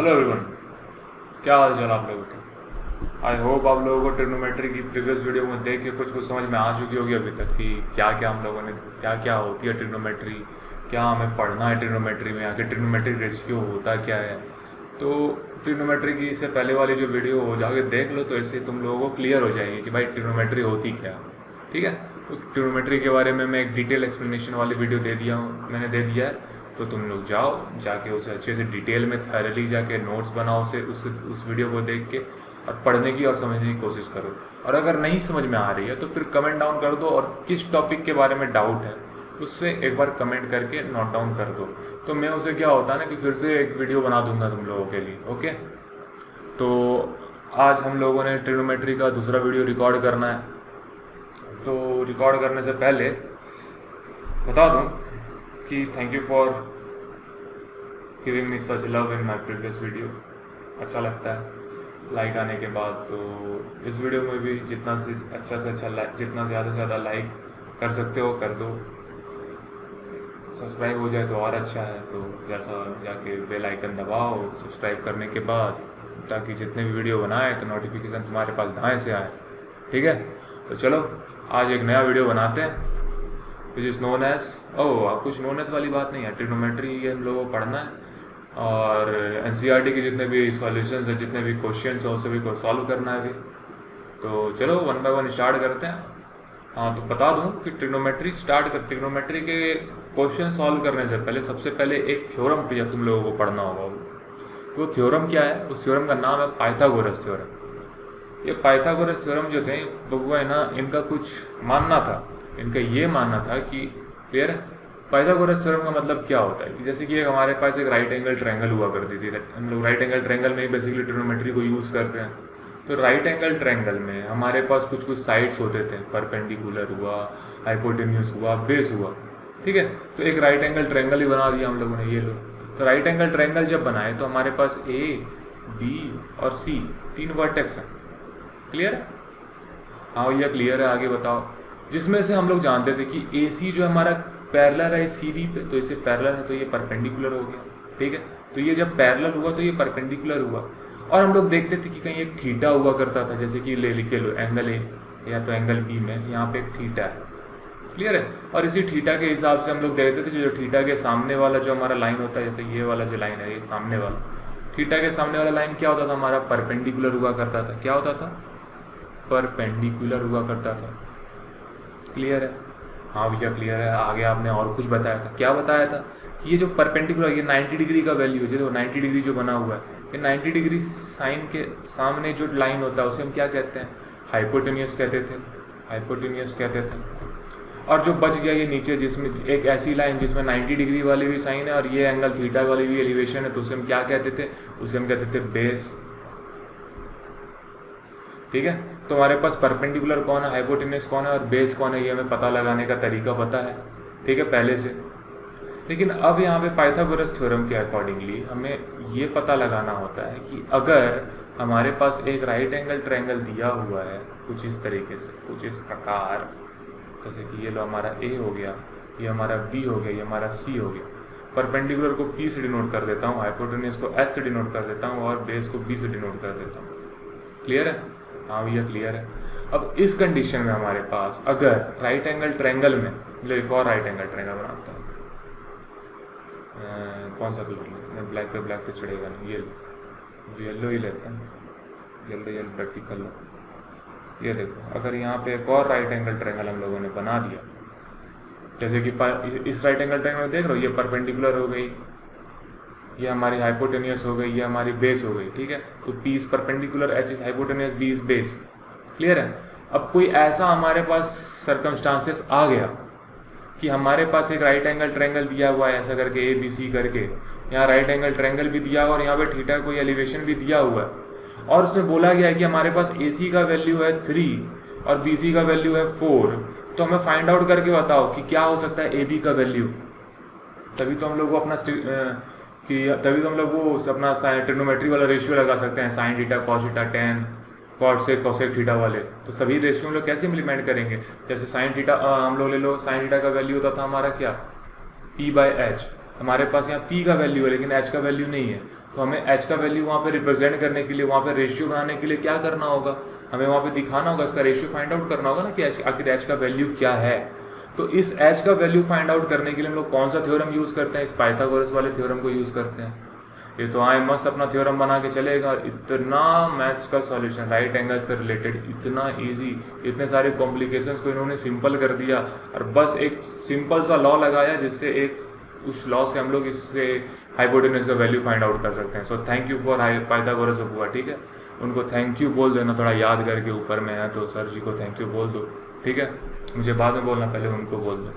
Hello everyone, क्या हाल चाल आप लोगों के। आई होप आप लोगों को ट्रिग्नोमेट्री की प्रीवियस वीडियो में देख के कुछ समझ में आ चुकी होगी अभी तक कि क्या क्या हम लोगों ने क्या क्या होती है ट्रिग्नोमेट्री, क्या हमें पढ़ना है ट्रिग्नोमेट्री में, आगे ट्रिग्नोमेट्री रेशियो होता क्या है। तो ट्रिग्नोमेट्री की इससे पहले वाली जो वीडियो हो जाके देख लो, तो इससे तुम लोगों को क्लियर हो जाएगी कि भाई ट्रिग्नोमेट्री होती क्या है। ठीक है, तो ट्रिग्नोमेट्री के बारे में मैं एक डिटेल एक्सप्लेनेशन वाली वीडियो मैंने दे दिया है। तो तुम लोग जाओ, जाके उसे अच्छे से डिटेल में थैरली जाके नोट्स बनाओ उसे उस वीडियो को देख के, और पढ़ने की और समझने की कोशिश करो। और अगर नहीं समझ में आ रही है तो फिर कमेंट डाउन कर दो, और किस टॉपिक के बारे में डाउट है उससे एक बार कमेंट करके नोट डाउन कर दो। तो मैं उसे क्या होता है ना कि फिर से एक वीडियो बना दूंगा तुम लोगों के लिए। ओके, तो आज हम लोगों ने ट्रिग्नोमेट्री का दूसरा वीडियो रिकॉर्ड करना है। तो रिकॉर्ड करने से पहले बता दूं कि thank you for giving me such love in my previous video. अच्छा लगता है लाइक आने के बाद। तो इस वीडियो में भी जितना से अच्छा जितना ज़्यादा से ज़्यादा लाइक कर सकते हो कर दो। सब्सक्राइब हो जाए तो और अच्छा है। तो जैसा जाके बेल आइकन दबाओ सब्सक्राइब करने के बाद, ताकि जितने भी वीडियो बनाए तो नोटिफिकेशन तुम्हारे पास दाएँ से आए। ठीक है, तो चलो आज एक नया वीडियो बनाते हैं विच इज़ नोन एज कुछ नोन एज वाली बात नहीं है। ट्रिग्नोमेट्री ये हम लोगों को पढ़ना है, और एनसीईआरटी के जितने भी सॉल्यूशंस हैं, जितने भी क्वेश्चंस हैं, उसे भी सॉल्व करना है अभी। तो चलो वन बाय वन स्टार्ट करते हैं। हाँ, तो बता दूं कि ट्रिग्नोमेट्री के क्वेश्चन सॉल्व करने से पहले सबसे पहले एक थ्योरम तुम लोगों को पढ़ना होगा। वो थ्योरम क्या है? उस थ्योरम का नाम है पाइथागोरस थ्योरम। ये पाइथागोरस थ्योरम जो थे वो है ना, इनका कुछ मानना था। इनका ये मानना था कि क्लियर है, पाइथागोरस थ्योरम का मतलब क्या होता है कि जैसे कि हमारे पास एक राइट एंगल ट्रायंगल हुआ करती थी। हम लोग राइट एंगल ट्रायंगल में ही बेसिकली ट्रिग्नोमेट्री को यूज़ करते हैं। तो राइट एंगल ट्रायंगल में हमारे पास कुछ साइड्स होते थे, परपेंडिकुलर हुआ, हाइपोटेन्यूस हुआ, बेस हुआ। ठीक है, तो एक राइट एंगल ट्रायंगल ही बना दिया हम लोगों ने। ये लो, तो राइट एंगल ट्रायंगल जब बनाए तो हमारे पास ए, बी और सी 3 वर्टेक्स हैं। क्लियर है? हाँ भैया क्लियर है, आगे बताओ। जिसमें से हम लोग जानते थे कि ए सी जो हमारा पैरेलल है सी बी पे, तो इसे पैरेलल है तो ये परपेंडिकुलर हो गया। ठीक है, तो ये जब पैरेलल हुआ तो ये परपेंडिकुलर हुआ। और हम लोग देखते थे कि कहीं एक थीटा हुआ करता था, जैसे कि लिख लो एंगल ए या तो एंगल बी में यहाँ पे एक थीटा है। क्लियर है? और इसी थीटा के हिसाब से हम लोग देखते थे जो थीटा के सामने वाला जो हमारा लाइन होता है, जैसे ये वाला जो लाइन है, ये सामने वाला थीटा के सामने वाला लाइन क्या होता था हमारा? परपेंडिकुलर हुआ करता था। क्या होता था? परपेंडिकुलर हुआ करता था। क्लियर है? हाँ भैया क्लियर है। आगे आपने और कुछ बताया था। क्या बताया था? कि ये जो परपेंडिकुलर, ये 90 डिग्री का वैल्यू है, जो 90 डिग्री जो बना हुआ है, ये 90 डिग्री साइन के सामने जो लाइन होता है उसे हम क्या कहते हैं? हाइपोटेन्यूस कहते थे। हाइपोटेन्यूस कहते थे। और जो बच गया ये नीचे, जिसमें एक ऐसी लाइन जिसमें 90 डिग्री वाली भी साइन है और ये एंगल थीटा वाली भी एलिवेशन है, तो उसे हम क्या कहते थे? उसे हम कहते थे बेस। ठीक है, तो हमारे पास परपेंडिकुलर कौन है, हाइपोटेन्यूस कौन है और बेस कौन है, ये हमें पता लगाने का तरीका पता है। ठीक है, पहले से। लेकिन अब यहाँ पे पाइथागोरस थ्योरम के अकॉर्डिंगली हमें ये पता लगाना होता है कि अगर हमारे पास एक राइट एंगल ट्रायंगल दिया हुआ है कुछ इस तरीके से, कुछ इस प्रकार, जैसे कि ये लो हमारा ए हो गया, ये हमारा बी हो गया, ये हमारा सी हो गया। परपेंडिकुलर को पी से डिनोट कर देता हूँ, हाइपोटेन्यूस को एच से डिनोट कर देता हूँ और बेस को बी से डिनोट कर देता हूँ। क्लियर है? हाँ भैया क्लियर है। अब इस कंडीशन में हमारे पास अगर राइट एंगल ट्रायंगल में, जो एक और राइट एंगल ट्रायंगल बनाता है, कौन सा कलर लें? ब्लैक पे ब्लैक तो चढ़ेगा नहीं, येलो ही लेता हूँ। Yellow practical low. ये देखो, अगर यहाँ पे एक और राइट एंगल ट्रायंगल हम लोगों ने बना दिया, जैसे कि इस राइट एंगल ट्रायंगल में देख रहे हो, ये परपेंडिकुलर हो गई, ये हमारी हाइपोटेन्यूस हो गई, ये हमारी बेस हो गई। ठीक है, तो P is perpendicular, H is hypotenuse, B is base. Clear है? अब कोई ऐसा हमारे पास सर्कमस्टांसेस आ गया कि हमारे पास एक राइट एंगल ट्रायंगल दिया हुआ है ऐसा करके ABC करके, यहाँ राइट एंगल ट्रायंगल भी दिया हुआ और यहाँ पे थीटा कोई एलिवेशन भी दिया हुआ है, और उसमें बोला गया है कि हमारे पास AC का वैल्यू है 3 और BC का वैल्यू है 4। तो हमें फाइंड आउट करके बताओ कि क्या हो सकता है AB का वैल्यू। तभी तो हम लोग वो अपना ट्रिग्नोमेट्री वाला रेशियो लगा सकते हैं, sine theta cos theta tan cot से कोसेक थीटा वाले। तो सभी रेशियो हम लोग कैसे इम्प्लीमेंट करेंगे? जैसे साइन थीटा हम लोग ले लो, साइन थीटा का वैल्यू होता था हमारा क्या? P/H। हमारे पास यहाँ P का वैल्यू है लेकिन H का वैल्यू नहीं है, तो हमें एच का वैल्यू वहाँ पे रिप्रेजेंट करने के लिए, वहाँ पे रेशियो बनाने के लिए क्या करना होगा, हमें वहाँ पे दिखाना होगा, इसका रेशियो फाइंड आउट करना होगा ना कि आखिर एच का वैल्यू क्या है। तो इस एच का वैल्यू फाइंड आउट करने के लिए हम लोग कौन सा थ्योरम यूज़ करते हैं, इस पाइथागोरस वाले थ्योरम को यूज़ करते हैं। ये तो आए मस्त अपना थ्योरम बना के चलेगा, और इतना मैथ्स का सॉल्यूशन राइट एंगल से रिलेटेड इतना इजी, इतने सारे कॉम्प्लिकेशंस को इन्होंने सिंपल कर दिया, और बस एक सिंपल सा लॉ लगाया जिससे एक उस लॉ से हम लोग इससे हाइपोटेन्यूज का वैल्यू फाइंड आउट कर सकते हैं। So thank you for Pythagoras बबुआ, ठीक है, उनको थैंक यू बोल देना, थोड़ा याद करके ऊपर में है तो सर जी को थैंक यू बोल दो, ठीक है, मुझे बाद में बोलना, पहले उनको बोल दो,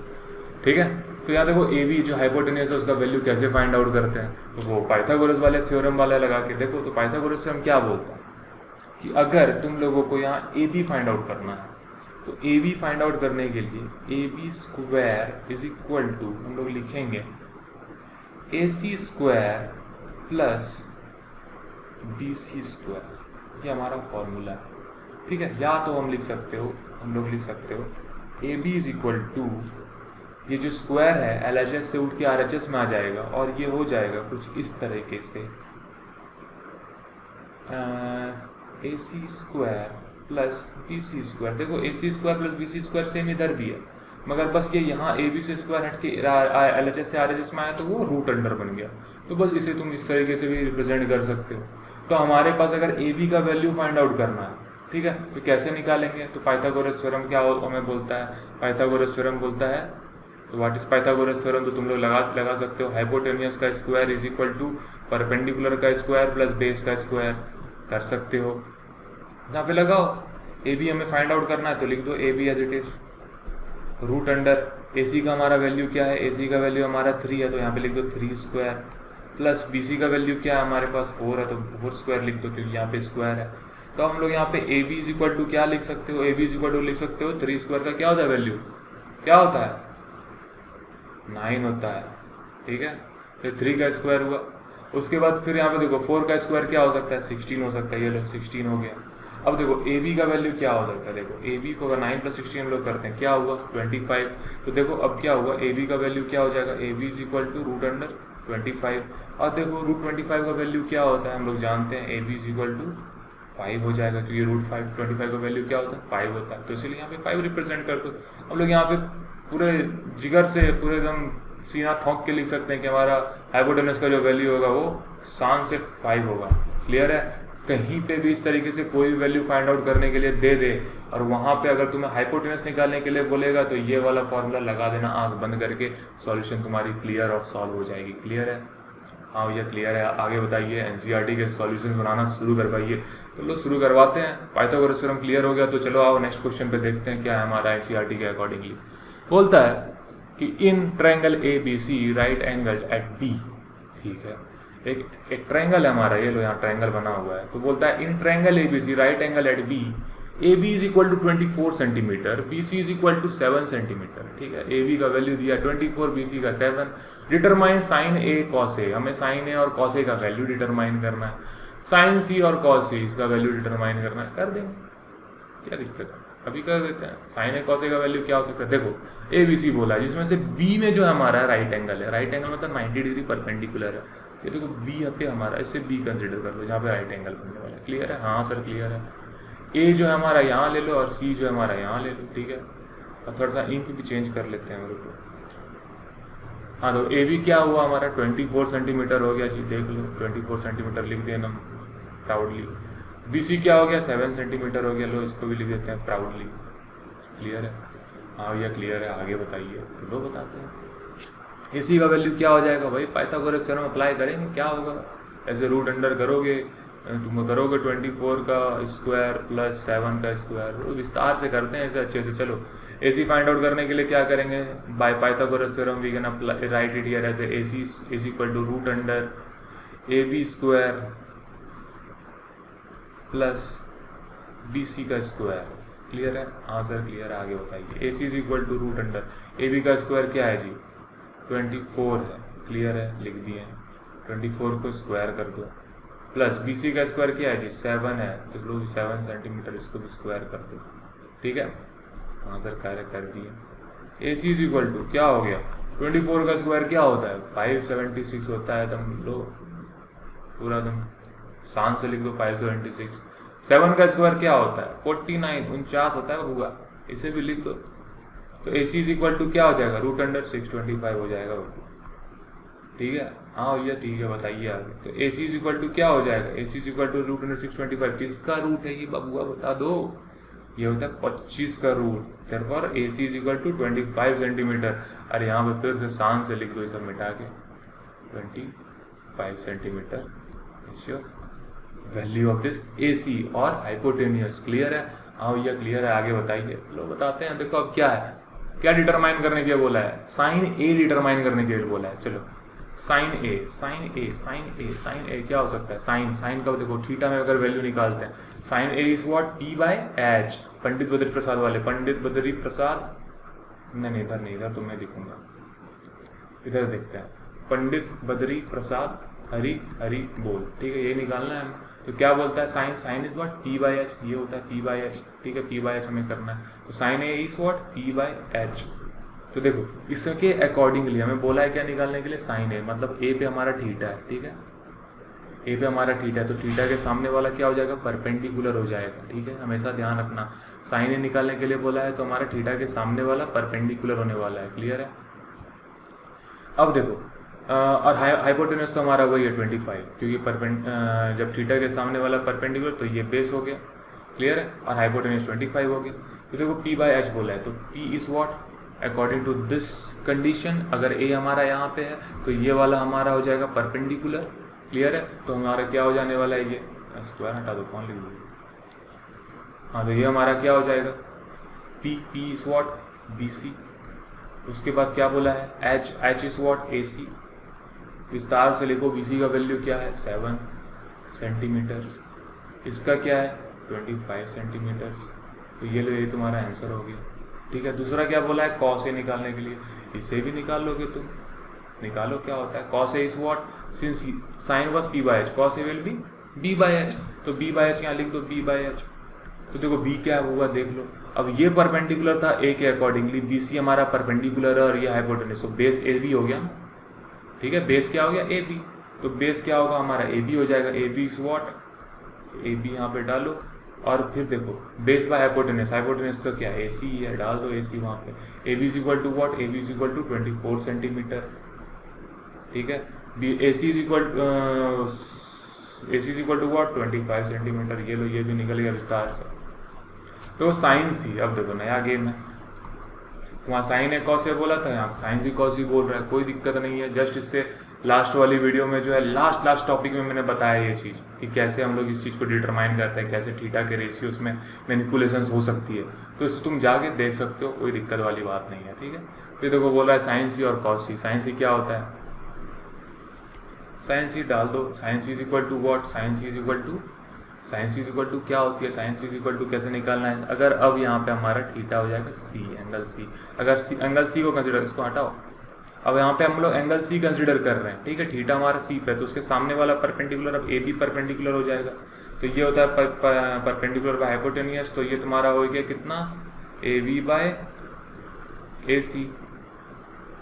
ठीक है। तो यहाँ देखो ए बी जो हाइपोटेन्यूज है उसका वैल्यू कैसे फाइंड आउट करते हैं, तो वो पाइथागोरस वाले थ्योरम वाला लगा के देखो। तो पाइथागोरस से हम क्या बोलते हैं कि अगर तुम लोगों को यहाँ ए बी फाइंड आउट करना है, तो ए बी फाइंड आउट करने के लिए A B square is equal to हम लोग लिखेंगे A C square plus B C square, ये हमारा फॉर्मूला है, ठीक है। या तो हम लोग लिख सकते हो A B is equal to, ये जो स्क्वायर है एल एच एस से उठ के आर एच एस में आ जाएगा, और ये हो जाएगा कुछ इस तरीके से A C square plus B C square. देखो A C square plus B C square same इधर भी है, मगर बस ये यहाँ ए बी से स्क्वायर हट के एल एच एस से आर एच एस में आया तो वो रूट अंडर बन गया, तो बस इसे तुम इस तरीके से भी रिप्रेजेंट कर सकते हो। तो हमारे पास अगर ए बी का वैल्यू फाइंड आउट करना है, ठीक है, तो कैसे निकालेंगे, तो पाइथागोरस थ्योरम क्या हमें बोलता है, पाइथागोरस थ्योरम बोलता है, तो व्हाट इज पाइथागोरस थ्योरम, तो तुम लोग लगा सकते हो हाइपोटेन्यूज का square is equal to perpendicular का स्क्वायर प्लस बेस का स्क्वायर, कर सकते हो। यहाँ पे लगाओ ए बी हमें फाइंड आउट करना है, तो लिख दो A B as it is root under A C का हमारा वैल्यू क्या है, ए सी का वैल्यू हमारा 3 है, तो यहाँ पे लिख दो 3 स्क्वायर प्लस बी सी का वैल्यू क्या है हमारे पास 4 है, तो 4 स्क्वायर लिख दो क्योंकि यहाँ पे स्क्वायर है। तो हम लोग यहाँ पे A B is equal to क्या लिख सकते हो, A B is equal to लिख सकते हो 3 स्क्वायर का क्या होता है वैल्यू, क्या होता है 9 होता है, ठीक है। फिर 3 का स्क्वायर हुआ, उसके बाद फिर यहाँ पे देखो 4 का स्क्वायर क्या हो सकता है 16 हो सकता है, ये लो 16 हो गया। अब देखो ए बी का वैल्यू क्या हो सकता है, देखो ए बी को अगर 9 + 16 हम लोग करते हैं क्या हुआ 25, तो देखो अब क्या हुआ ए बी का वैल्यू क्या हो जाएगा, A B is equal to root under 25, और देखो रूट 25 का वैल्यू क्या होता है हम लोग जानते हैं, A B is equal to 5 हो जाएगा, क्योंकि रूट 25 का वैल्यू क्या होता है 5 होता है, तो इसलिए यहाँ पे 5 रिप्रेजेंट कर दो। हम लोग यहाँ पे पूरे जिगर से पूरे एकदम सीना ठोंक के लिख सकते हैं कि हमारा हाइपोटेन्यूज का जो वैल्यू होगा वो शान से 5 होगा, क्लियर है। कहीं पे भी इस तरीके से कोई वैल्यू फाइंड आउट करने के लिए दे दे, और वहाँ पे अगर तुम्हें हाइपोटेन्यूज निकालने के लिए बोलेगा तो ये वाला फॉर्मूला लगा देना आंख बंद करके, सॉल्यूशन तुम्हारी क्लियर और सॉल्व हो जाएगी, क्लियर है। हाँ भैया क्लियर है, आगे बताइए, एनसीईआरटी के सॉल्यूशंस बनाना शुरू करवाइए। तो लो शुरू करवाते हैं, पाइथागोरस थ्योरम क्लियर हो गया तो चलो आओ नेक्स्ट क्वेश्चन पे देखते हैं क्या है हमारा एनसीईआरटी के अकॉर्डिंगली। बोलता है कि in triangle A B C right angle at B, ठीक है, एक ट्रायंगल है हमारा, ये लो यहाँ ट्रायंगल बना हुआ है, तो बोलता है in triangle A B C right angle at B A B is equal to 24 centimetre, B C is equal to 7 centimetre, ठीक है। ए बी का वैल्यू दिया 24, बी सी का 7, determine sign A cos A, हमें साइन ए और cos A का value determine करना है, साइन सी और कॉस सी इसका वैल्यू डिटरमाइन करना है, कर देंगे, क्या दिक्कत है, अभी कर देते हैं। साइन ए कॉस ए का वैल्यू क्या हो सकता है, देखो ए बी सी बोला है, जिसमें से बी में जो हमारा राइट एंगल है, राइट एंगल मतलब 90 डिग्री परपेंडिकुलर है, ये देखो बी यहाँ पे हमारा, इससे बी कंसिडर कर लो जहाँ पे राइट एंगल बनने वाला है, क्लियर है, हाँ सर क्लियर है। ए जो है हमारा यहाँ ले लो और सी जो है हमारा यहाँ ले लो, ठीक है, और थोड़ा सा इंक भी चेंज कर लेते हैं मेरे को। हाँ तो ए बी क्या हुआ हमारा 24 सेंटीमीटर हो गया जी, देख लो 24 सेंटीमीटर लिख देना प्राउडली। बी सी क्या हो गया 7 सेंटीमीटर हो गया, लो इसको भी लिख देते हैं प्राउडली, क्लियर है। हाँ भैया क्लियर है, आगे बताइए, तो लो बताते हैं। ए सी का वैल्यू क्या हो जाएगा भाई, पाइथागोरस थ्योरम अप्लाई करेंगे, क्या होगा, ऐसे रूट अंडर करोगे, तुम करोगे 24 का स्क्वायर प्लस 7 का स्क्वायर, विस्तार से करते हैं ऐसे अच्छे से। चलो ए सी फाइंड आउट करने के लिए क्या करेंगे, by Pythagoras theorem we can apply write it here as A C is equal to root under A B square plus B C का स्क्वायर, क्लियर है, हाँ सर क्लियर है, आगे बताइए। A C is equal to root under A B का square क्या है जी 24 है, क्लियर है, लिख दिए 24 को स्क्वायर कर दो, प्लस बी सी का स्क्वायर क्या है जी 7 है, तो लोग 7 सेंटीमीटर इसको भी स्क्वायर कर दो, ठीक है, हाँ सर कार्य कर दिए। ए सी इज इक्वल टू क्या हो गया 24 का स्क्वायर क्या होता है 576 होता है, तुम लो पूरा एकदम शान से लिख दो 576। 7 का स्क्वायर क्या होता है 49, 49 होता है होगा, इसे भी लिख दो। तो AC इज इक्वल टू क्या हो जाएगा √625 हो जाएगा। ठीक है, हाँ भैया ठीक है, बताइए आगे। तो AC इज इक्वल टू क्या हो जाएगा, AC इज इक्वल टू √625। किसका रूट है ये बबुआ बता दो, ये होता है 25 का रूट। Therefore AC is equal to 25 centimetre. अरे यहाँ पे फिर से शान से लिख दो, ये सब मिटा के 25 centimetre is your value of this AC और हाइपोटेन्यूस। क्लियर है, हाँ भैया क्लियर है, आगे बताइए। चलो बताते हैं। देखो अब क्या है, क्या डिटरमाइन करने के लिए बोला है, साइन A डिटरमाइन करने के लिए बोला है। चलो sine A, sine A, sine A, sine A क्या हो सकता है, साइन का देखो थीटा में अगर वैल्यू निकालते हैं, sine A is what P/H। Pandit Badri Prasad वाले, पंडित बद्री प्रसाद, नहीं इधर नहीं, इधर तो मैं दिखूंगा, इधर देखते हैं। पंडित बद्री प्रसाद हरि हरि बोल, ठीक है, ये निकालना है। तो क्या बोलता है साइन इज व्हाट P/H, ये होता है P/H। ठीक है, P/H हमें करना है। तो sign A is what P/H। तो देखो इसके अकॉर्डिंगली हमें बोला है क्या निकालने के लिए, साइन A, मतलब A पे हमारा थीटा है। ठीक है, A पे हमारा थीटा है, तो थीटा के सामने वाला क्या हो जाएगा, परपेंडिकुलर हो जाएगा। ठीक है, हमेशा ध्यान रखना, साइन A निकालने के लिए बोला है तो हमारा थीटा के सामने वाला परपेंडिकुलर होने वाला है। क्लियर है। अब देखो और हाइपोटेन्यूस तो हमारा वही है 25, क्योंकि जब थीटा के सामने वाला परपेंडिकुलर तो ये बेस हो गया। क्लियर है, और हाइपोटेन्यूस 25 हो गया। तो देखो P/H बोला है, तो P is what according to this condition, अगर A हमारा यहाँ पे है तो ये वाला हमारा हो जाएगा परपेंडिकुलर। क्लियर है, तो हमारा क्या हो जाने वाला है, ये स्क्वायर हटा दो, कौन लिख दो, हाँ तो ये हमारा क्या हो जाएगा P इज व्हाट BC। उसके बाद क्या बोला है H इज व्हाट AC। विस्तार से लिखो BC का वैल्यू क्या है 7 सेंटीमीटर्स, इसका क्या है 25 सेंटीमीटर्स। तो ये लो, ये तुम्हारा आंसर हो गया। ठीक है, दूसरा क्या बोला है cos A निकालने के लिए, इसे भी निकाल लोगे तुम, निकालो क्या होता है cos A is what since sign was P/H, cos A will be B/H। तो B/H यहाँ लिख दो B/H। तो देखो B क्या हुआ देख लो, अब ये परपेंडिकुलर था A के अकॉर्डिंगली, BC हमारा परपेंडिकुलर है और ये हाइपोटेन्यूस, तो बेस AB हो गया ना। ठीक है, बेस क्या हो गया AB, तो बेस क्या होगा हमारा AB हो जाएगा। AB इज व्हाट, AB यहाँ पे डालो, और फिर देखो बेस बाय हाइपोटेन्यूस, हाइपोटेन्यूस तो क्या AC है, डाल दो AC वहाँ पे। AB is equal to what, AB is equal to 24 centimetre. ठीक है, AC is equal to what 25 centimetre. ये लो, ये भी निकल गया विस्तार से। तो साइन C, अब देखो नया गेम है, वहाँ साइन A cos A बोला था, यहाँ साइन C cos C बोल रहा है, कोई दिक्कत नहीं है। जस्ट इससे लास्ट वाली वीडियो में जो है लास्ट टॉपिक में मैंने बताया ये चीज़ कि कैसे हम लोग इस चीज़ को डिटरमाइन करते हैं, कैसे थीटा के रेशियोज में मैनिपुलेशंस हो सकती है। तो इसको तुम जाके देख सकते हो, कोई दिक्कत वाली बात नहीं है। ठीक है, फिर देखो बोल रहा है साइन C और cos C। साइन C क्या होता है, साइन C डाल दो, sine C is equal to what, sine C is equal to क्या होती है, sine C is equal to कैसे निकालना है। अगर अब यहाँ पे हमारा थीटा हो जाएगा C, एंगल C, अगर एंगल C को कंसिडर, इसको हटाओ, अब यहाँ पे हम लोग एंगल C कंसिडर कर रहे हैं। ठीक है, थीटा हमारा C पे, तो उसके सामने वाला परपेंडिकुलर, अब AB परपेंडिकुलर हो जाएगा। तो ये होता है परपेंडिकुलर बाय हाइपोटेन्यूस, तो ये तुम्हारा हो गया कितना AB/AC।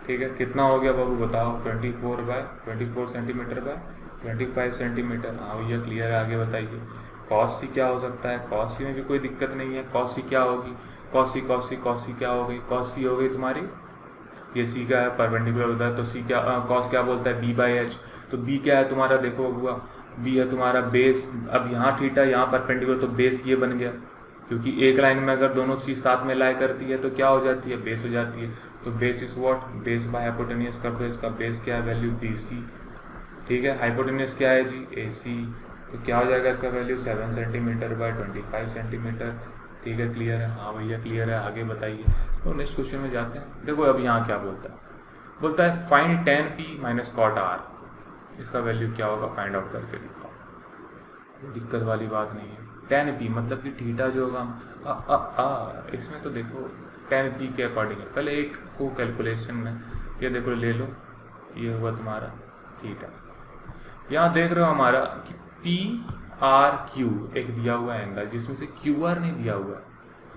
ठीक है, कितना हो गया बाबू बताओ 24 सेंटीमीटर बाय 25 सेंटीमीटर। हाँ भैया क्लियर है, आगे बताइए। cos C क्या हो सकता है, cos C में भी कोई दिक्कत नहीं है। cos C क्या होगी, cos C क्या हो गई, cos C हो गई तुम्हारी, ये C का है परपेंडिकुलर होता है, तो C क्या cos क्या बोलता है B/H। तो B क्या है तुम्हारा, देखो हुआ B है तुम्हारा बेस। अब यहाँ थीटा, यहाँ परपेंडिकुलर, तो बेस ये बन गया, क्योंकि एक लाइन में अगर दोनों चीज़ साथ में लाई करती है तो क्या हो जाती है, बेस हो जाती है। तो base is what, base by hypotenuse कर दो, इसका बेस क्या है वैल्यू BC। ठीक है, हाइपोटेन्यूस क्या है जी AC, तो क्या हो जाएगा इसका वैल्यू 7 सेंटीमीटर बाय 25 सेंटीमीटर। ठीक है, क्लियर है, हाँ भैया क्लियर है, आगे बताइए। तो नेक्स्ट क्वेश्चन में जाते हैं। देखो अब यहाँ क्या बोलता है find tan P minus cot R, इसका वैल्यू क्या होगा फाइंड आउट करके दिखाओ, दिक्कत वाली बात नहीं है। tan P मतलब कि थीटा जो होगा इसमें तो देखो tan P के अकॉर्डिंग है, पहले एक को कैलकुलेशन में ये देखो ले लो, ये हुआ तुम्हारा थीटा। यहाँ देख रहे हो हमारा कि PRQ एक दिया हुआ एंगल, जिसमें से QR नहीं दिया हुआ।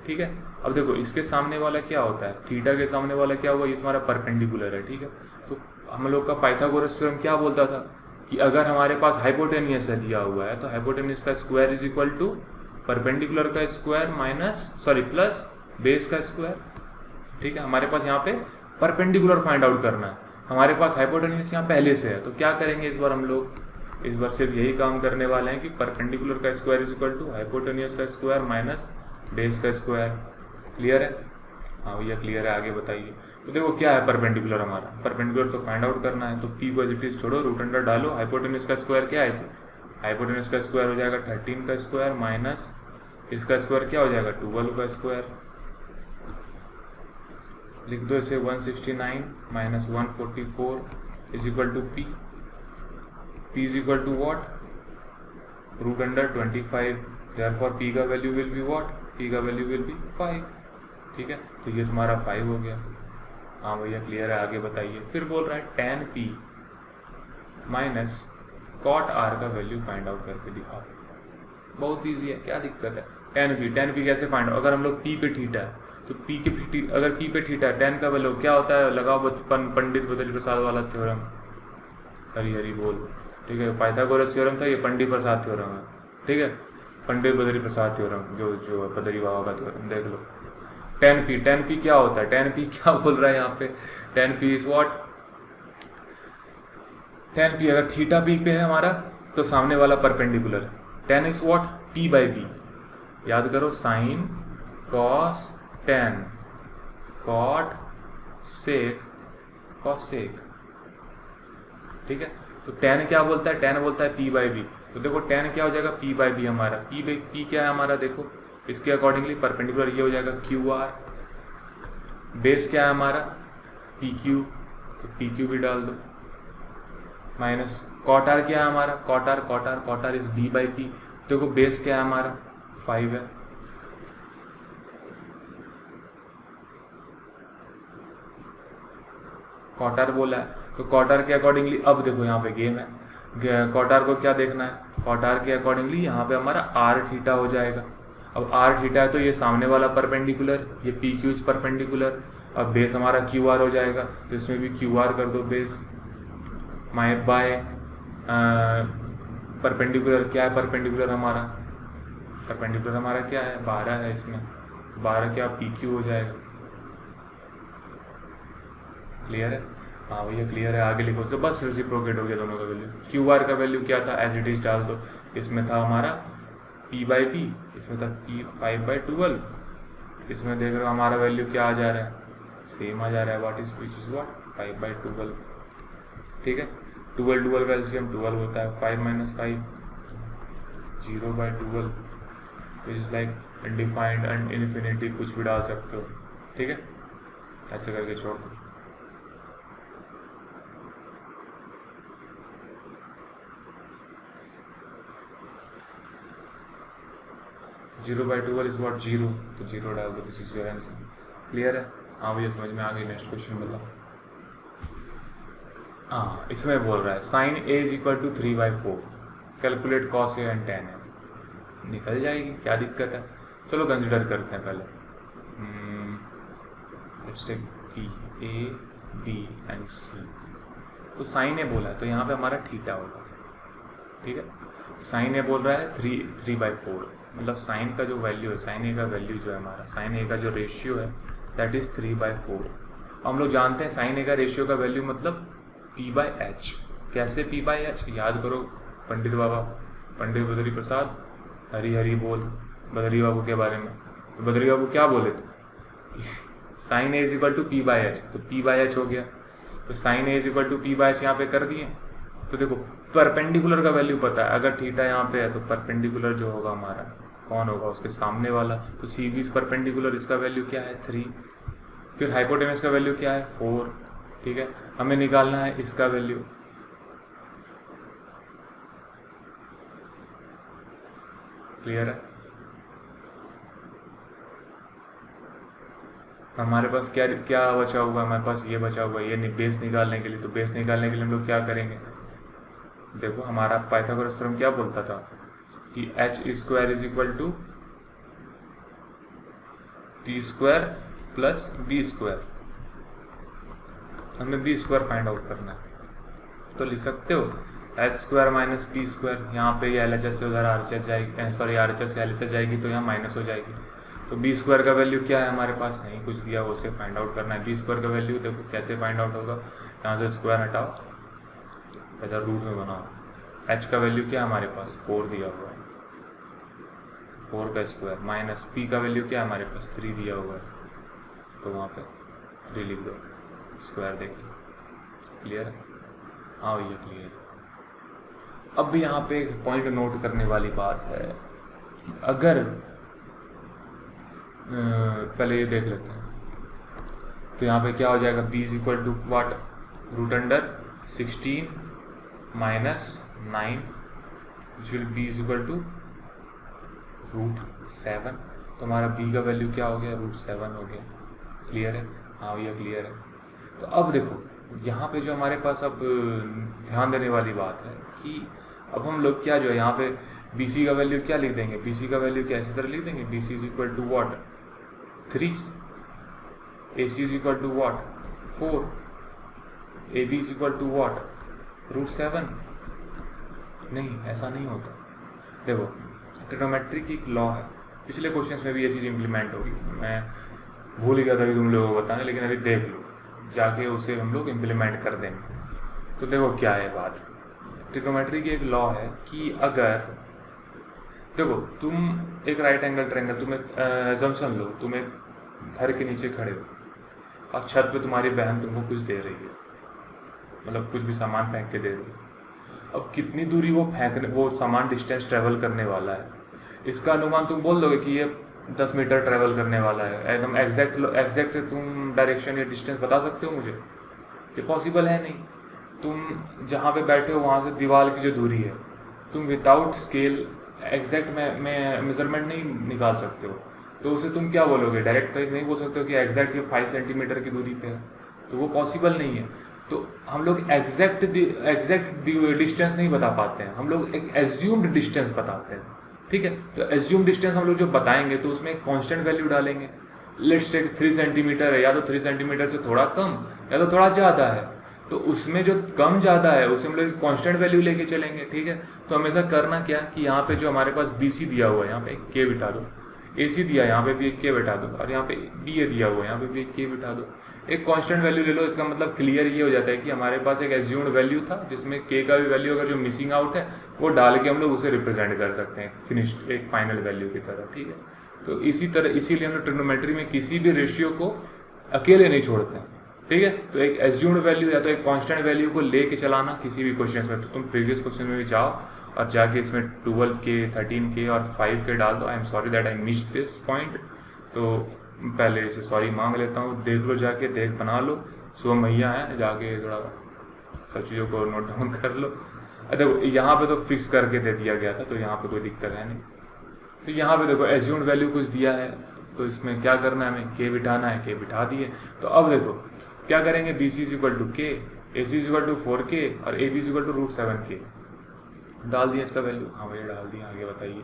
ठीक है, अब देखो इसके सामने वाला क्या होता है, थीटा के सामने वाला क्या हुआ, ये तुम्हारा परपेंडिकुलर है। ठीक है, तो हम लोग का पाइथागोरस थ्योरम क्या बोलता था कि अगर हमारे पास हाइपोटेनियस है दिया हुआ है तो हाइपोटेनियस का square is equal to perpendicular का स्क्वायर प्लस बेस का स्क्वायर। ठीक है, हमारे पास यहाँ पे परपेंडिकुलर फाइंड आउट करना है, हमारे पास हाइपोटेनियस यहाँ पहले से है, तो क्या करेंगे इस बार हम लोग, इस बार सिर्फ यही काम करने वाले हैं कि परपेंडिकुलर का square is equal to hypotenuse का स्क्वायर माइनस बेस का स्क्वायर। क्लियर है? हाँ भैया क्लियर है, आगे बताइए। तो देखो क्या है परपेंडिकुलर, हमारा परपेंडिकुलर तो फाइंड आउट करना है, तो पी को एज इट इज छोड़ो, रूट अंडर डालो, हाइपोटेनियस का स्क्वायर क्या है, हाइपोटेनियस का स्क्वायर हो जाएगा 13 का स्क्वायर माइनस इसका स्क्वायर क्या हो जाएगा 12 का स्क्वायर। लिख दो इसे 169 minus 144 is equal to P is equal to what, root under 25, therefore P का value will be what, P का वैल्यू विल बी 5। ठीक है, तो ये तुम्हारा 5 हो गया। हाँ भैया क्लियर है, आगे बताइए। फिर बोल रहा है tan p minus cot r का वैल्यू फाइंड आउट करके दिखाओ। बहुत ईजी है, क्या दिक्कत है। tan p कैसे फाइंड आउट, अगर हम लोग p पे थीटा है तो अगर p पे थीटा tan का वैल्यू क्या होता है, लगाओ पंडित बद्री प्रसाद वाला थ्योरम, हरी हरी बोल। ठीक है, पाइथागोरस थ्योरम था, ये पंडित प्रसाद थ्योरम है। ठीक है, पंडित बद्री प्रसाद थ्योरम जो बद्री बाबा का थ्योरम, देख लो। tan p क्या होता है, tan p क्या बोल रहा है यहाँ पे, tan p is what, tan p अगर थीटा p पे है हमारा तो सामने वाला perpendicular, tan is what p by b, याद करो, sine cos tan cot sec cosec. ठीक है, तो tan क्या बोलता है, tan बोलता है p बाई b, तो देखो tan क्या हो जाएगा p बाई b हमारा, p क्या है हमारा, देखो इसके अकॉर्डिंगली परपेंडिकुलर ये हो जाएगा QR, बेस क्या है हमारा PQ, तो PQ भी डाल दो, माइनस कॉट आर क्या है हमारा, cot R is B by P, देखो बेस क्या है हमारा 5 है। कॉट आर बोला है तो कॉट आर के अकॉर्डिंगली, अब देखो यहाँ पे गेम है, कॉट आर को क्या देखना है, कॉट आर के अकॉर्डिंगली यहाँ पे हमारा आर थीटा हो जाएगा। अब आर थीटा है तो ये सामने वाला परपेंडिकुलर, ये पी क्यू इज परपेंडिकुलर, अब बेस हमारा क्यू आर हो जाएगा, तो इसमें भी क्यू आर कर दो बेस, बाय परपेंडिकुलर क्या है, परपेंडिकुलर हमारा क्या है 12 है इसमें, तो 12 क्या पी क्यू हो जाएगा। क्लियर है? हाँ भैया क्लियर है, आगे लिखो। तो बस रेसिप्रोकेट हो गया दोनों का वैल्यू। क्यू आर का वैल्यू क्या था, एज इट इज डाल दो, इसमें था हमारा p बाई पी, इसमें था p 5/12, इसमें देख रहे हो हमारा वैल्यू क्या आ जा रहा है, सेम आ जा रहा है, what is which is what 5/12। ठीक है, 12 का एलसीएम 12 होता है, 5 - 5 0/12 which is like undefined and infinity, कुछ भी डाल सकते हो। ठीक है, ऐसे करके छोड़ दो। जीरो बाई 12 इज व्हाट 0, तो 0 डाल दो, this is your answer. Clear है? हाँ भैया समझ में आ गई। नेक्स्ट क्वेश्चन बताओ। हाँ, इसमें बोल रहा है sine A is equal to 3/4, calculate cos A and tan A. निकल जाएगी, क्या दिक्कत है। चलो कंसिडर करते हैं पहले। Let's take P A B and C. तो साइन ए बोला है तो यहाँ पे हमारा थीटा होगा। ठीक है, साइन ए बोल रहा है 3/4, मतलब साइन का जो वैल्यू है, साइन ए का वैल्यू जो है हमारा, साइन ए का जो रेशियो है दैट इज 3/4। हम लोग जानते हैं साइन ए का रेशियो का वैल्यू मतलब p/h। कैसे p/h, याद करो पंडित बाबा, पंडित बद्री प्रसाद, हरी हरी बोल बद्री बाबू के बारे में। तो बद्री बाबू क्या बोले थे, sine A is equal to p/h, तो p/h हो गया। तो sine A is equal to p/h यहाँ पे कर दिए। तो देखो परपेंडिकुलर का वैल्यू पता है, अगर थीटा यहाँ पे है तो परपेंडिकुलर जो होगा हमारा कौन होगा, उसके सामने वाला, तो सी बी इज परपेंडिकुलर, इसका वैल्यू क्या है 3। फिर हाइपोटेनस का वैल्यू क्या है 4। ठीक है, हमें निकालना है इसका वैल्यू। क्लियर है? हमारे पास क्या क्या बचा हुआ, हमारे पास ये बचा हुआ, ये बेस निकालने के लिए। तो बेस निकालने के लिए हम लोग क्या करेंगे, देखो हमारा पाइथागोरस थ्योरम क्या बोलता था कि h² is equal to p² plus b²। हमें b² फाइंड आउट करना है, तो लिख सकते हो H square minus P square, यहाँ पे ये एल एच एस से उधर आर एच एस जाएगी, सॉरी आर एच एस से एल एच एस जाएगी तो यहाँ माइनस हो जाएगी। तो बी स्क्वायर का वैल्यू क्या है हमारे पास, नहीं कुछ दिया, वो उसे फाइंड आउट करना है। बी स्क्वायर का वैल्यू देखो कैसे फाइंड आउट होगा, यहाँ से स्क्वायर हटाओ, इधर रूट में बनाओ। एच का वैल्यू क्या है हमारे पास 4 दिया हुआ है, 4 का स्क्वायर माइनस पी का वैल्यू क्या है हमारे पास 3 दिया हुआ है, तो वहाँ पे 3 लिख दो, स्क्वायर देखिए। क्लियर है? हाँ भैया क्लियर है। अब भी यहाँ पे एक पॉइंट नोट करने वाली बात है कि अगर पहले ये देख लेते हैं, तो यहाँ पे क्या हो जाएगा, b is equal to what, root under 16 minus 9 which will b is equal to root 7। तो हमारा b का वैल्यू क्या हो गया, रूट 7 हो गया। क्लियर है? हाँ भैया क्लियर है। तो अब देखो यहाँ पे जो हमारे पास अब ध्यान देने वाली बात है कि अब हम लोग क्या जो है यहाँ पे बी सी का वैल्यू क्या लिख देंगे, बी सी का वैल्यू क्या इसी तरह लिख देंगे, B C is equal to what 3, A C is equal to what 4, A B is equal to what root 7। नहीं, ऐसा नहीं होता। देखो ट्रिग्नोमेट्री की एक लॉ है, पिछले क्वेश्चंस में भी ये चीज़ इम्प्लीमेंट होगी, मैं भूल ही गया था अभी तुम लोगों को बताने, लेकिन अभी देख लो जाके उसे हम लोग इम्प्लीमेंट कर देंगे। तो देखो क्या है बात, ट्रिग्नोमेट्री की एक लॉ है कि अगर देखो तुम एक राइट एंगल ट्रायंगल, तुम एक एजम्पशन लो, तुम एक घर के नीचे खड़े हो और छत पे तुम्हारी बहन तुमको कुछ दे रही है, मतलब कुछ भी सामान फेंक के दे रही है। अब कितनी दूरी वो सामान डिस्टेंस ट्रेवल करने वाला है, इसका अनुमान तुम बोल दोगे कि ये 10 मीटर ट्रेवल करने वाला है, एकदम एग्जैक्ट तुम डायरेक्शन या डिस्टेंस बता सकते हो मुझे? ये पॉसिबल है नहीं। तुम जहाँ पे बैठे हो वहाँ से दीवार की जो दूरी है, तुम विदाउट स्केल एग्जैक्ट में मेजरमेंट नहीं निकाल सकते हो। तो उसे तुम क्या बोलोगे, डायरेक्ट तो नहीं बोल सकते हो कि एग्जैक्ट ये 5 सेंटीमीटर की दूरी पे है, तो वो पॉसिबल नहीं है। तो हम लोग एग्जैक्ट डिस्टेंस नहीं बता पाते हैं, हम लोग एक एज्यूम्ड डिस्टेंस बताते हैं। ठीक है, तो एज्यूम डिस्टेंस हम लोग जो बताएंगे तो उसमें एक कांस्टेंट वैल्यू डालेंगे। लेट्स टेक 3 सेंटीमीटर है, या तो 3 सेंटीमीटर से थोड़ा कम या तो थोड़ा ज़्यादा है, तो उसमें जो कम ज़्यादा है उसे हम लोग कांस्टेंट वैल्यू लेके चलेंगे। ठीक है, तो हमेशा करना क्या कि यहाँ पे जो हमारे पास बी सी दिया हुआ है यहाँ पे एक के बिठा दो, ए सी दिया है यहाँ पे भी एक के बिठा दो, और यहाँ पे बी ए दिया हुआ है यहाँ पे भी एक के बिठा दो। एक कांस्टेंट वैल्यू ले लो, इसका मतलब क्लियर ये हो जाता है कि हमारे पास एक एज्यूम्ड वैल्यू था जिसमें के का भी वैल्यू अगर जो मिसिंग आउट है वो डाल के हम लोग उसे रिप्रेजेंट कर सकते हैं फिनिश्ड एक फाइनल वैल्यू की तरह। ठीक है, तो इसीलिए हम लोग ट्रिग्नोमेट्री में किसी भी रेशियो को अकेले नहीं छोड़ते हैं। ठीक है, तो एक एज्यूम्ड वैल्यू या तो एक कांस्टेंट वैल्यू को लेके चलाना किसी भी क्वेश्चन में। तो तुम प्रीवियस क्वेश्चन में भी जाओ और जाके इसमें 12 के 13 के और 5 के डाल दो। I am sorry that I missed this point, तो पहले इसे सॉरी मांग लेता हूँ। देख लो जाके, देख बना लो, शुभम भैया हैं, जाके थोड़ा सब चीज़ों को नोट डाउन कर लो। देखो यहाँ पे तो फिक्स करके दे दिया गया था, तो यहाँ पे कोई दिक्कत है नहीं। तो यहाँ पे देखो एज्यूम्ड वैल्यू कुछ दिया है, तो इसमें क्या करना है, हमें के बिठाना है, के बिठा दिए। तो अब देखो क्या करेंगे, B C is equal to k, A C is equal to 4k और A B is equal to root 7k डाल दिया इसका वैल्यू। हाँ भैया डाल दिया, आगे बताइए।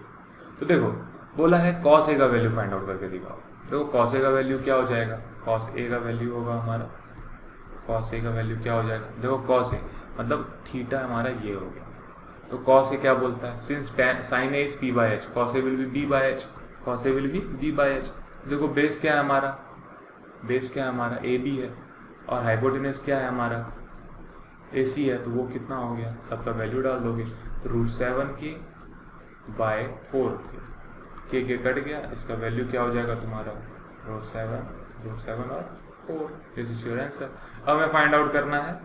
तो देखो बोला है कॉस ए का वैल्यू फाइंड आउट करके दिखाओ। देखो कॉस ए का वैल्यू क्या हो जाएगा, कॉस ए का वैल्यू होगा हमारा, कॉस ए का वैल्यू क्या हो जाएगा, देखो कॉस ए मतलब थीटा हमारा ये हो गया। तो कॉस ए क्या बोलता है, since sine A is P by H, cos A will be B by H, cos A will be B by H. देखो बेस क्या है हमारा, बेस क्या है हमारा ए बी है, और हाइपोटेनस क्या है हमारा ए सी है, तो वो कितना हो गया, सबका वैल्यू डाल दोगे। तो रूट 7k बाय 4k, के कट गया, इसका वैल्यू क्या हो जाएगा तुम्हारा रूट 7 और 4। This is your answer. अब हमें फाइंड आउट करना है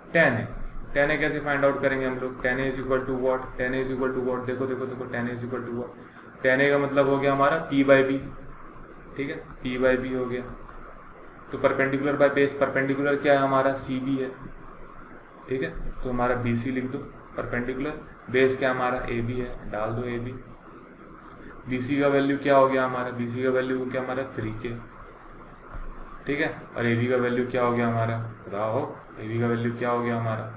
tan a। tan a कैसे फाइंड आउट करेंगे हम लोग, tan a is equal to what, tan a is equal to what, देखो देखो देखो tan a is equal to what, tan a का मतलब हो गया हमारा p बाई बी। ठीक है, p बाई बी हो गया। तो परपेंडिकुलर बाय बेस, परपेंडिकुलर क्या है हमारा सी बी है। ठीक है, तो हमारा बी सी लिख दो, परपेंडिकुलर बेस क्या हमारा ए बी है, डाल दो ए बी। बी सी का वैल्यू क्या हो गया हमारा, बी सी का वैल्यू हो गया हमारा 3k। ठीक है, और ए बी का वैल्यू क्या हो गया हमारा, बताओ ए बी का वैल्यू क्या हो गया हमारा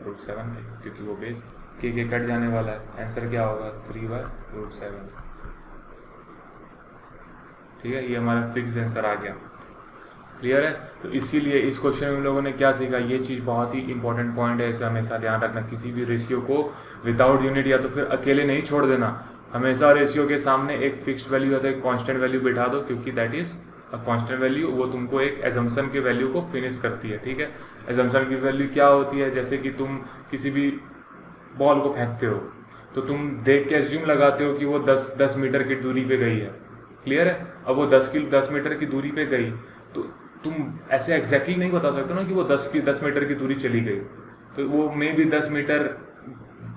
रूट 7k, क्योंकि वो बेस के कट जाने वाला है। आंसर क्या होगा 3/√7। ठीक है, ये हमारा फिक्स आंसर आ गया। क्लियर है। तो इसीलिए इस क्वेश्चन में हम लोगों ने क्या सीखा, ये चीज़ बहुत ही इंपॉर्टेंट पॉइंट है, इसे हमेशा ध्यान रखना। किसी भी रेशियो को विदाउट यूनिट या तो फिर अकेले नहीं छोड़ देना, हमेशा रेशियो के सामने एक फिक्स्ड वैल्यू या तो एक कांस्टेंट वैल्यू बिठा दो, क्योंकि that is a constant value, वो तुमको एक एजम्पशन के वैल्यू को फिनिश करती है। ठीक है, एजम्पशन की वैल्यू क्या होती है, जैसे कि तुम किसी भी बॉल को फेंकते हो तो तुम देख के एज्यूम लगाते हो कि वो 10 मीटर की दूरी पे गई है। क्लियर है। अब वो 10 मीटर की दूरी पे गई तो तुम ऐसे एग्जैक्टली नहीं बता सकते ना कि वो 10 मीटर की दूरी चली गई, तो वो मे भी 10 metre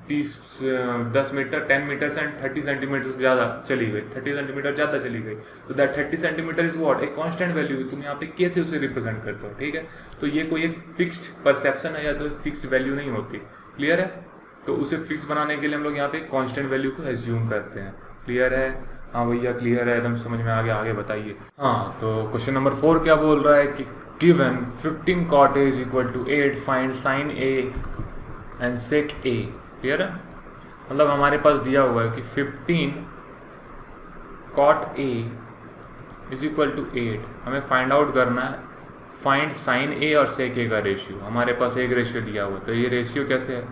10 metre 10 metre and 30 centimetre ज़्यादा चली गई, 30 सेंटीमीटर ज़्यादा चली गई, तो दैट 30 सेंटीमीटर इज व्हाट, एक कांस्टेंट वैल्यू है। तुम यहाँ पे कैसे उसे रिप्रेजेंट करते हो। ठीक है, तो ये कोई एक फिक्स्ड परसेप्शन है या तो फिक्स्ड वैल्यू नहीं होती। क्लियर है। तो उसे फिक्स बनाने के लिए हम लोग यहाँ पे कांस्टेंट वैल्यू को एज्यूम करते हैं। क्लियर है। हाँ भैया क्लियर है, एकदम समझ में आ गया, आगे बताइए। हाँ, तो क्वेश्चन नंबर 4 क्या बोल रहा है कि given 15 cot A is equal to 8 find sin A and sec A। Clear है। मतलब हमारे पास दिया हुआ है कि 15 cot A is equal to 8, हमें फाइंड आउट करना है फाइंड sin A और sec A का रेशियो। हमारे पास एक रेशियो दिया हुआ है, तो ये रेशियो कैसे है,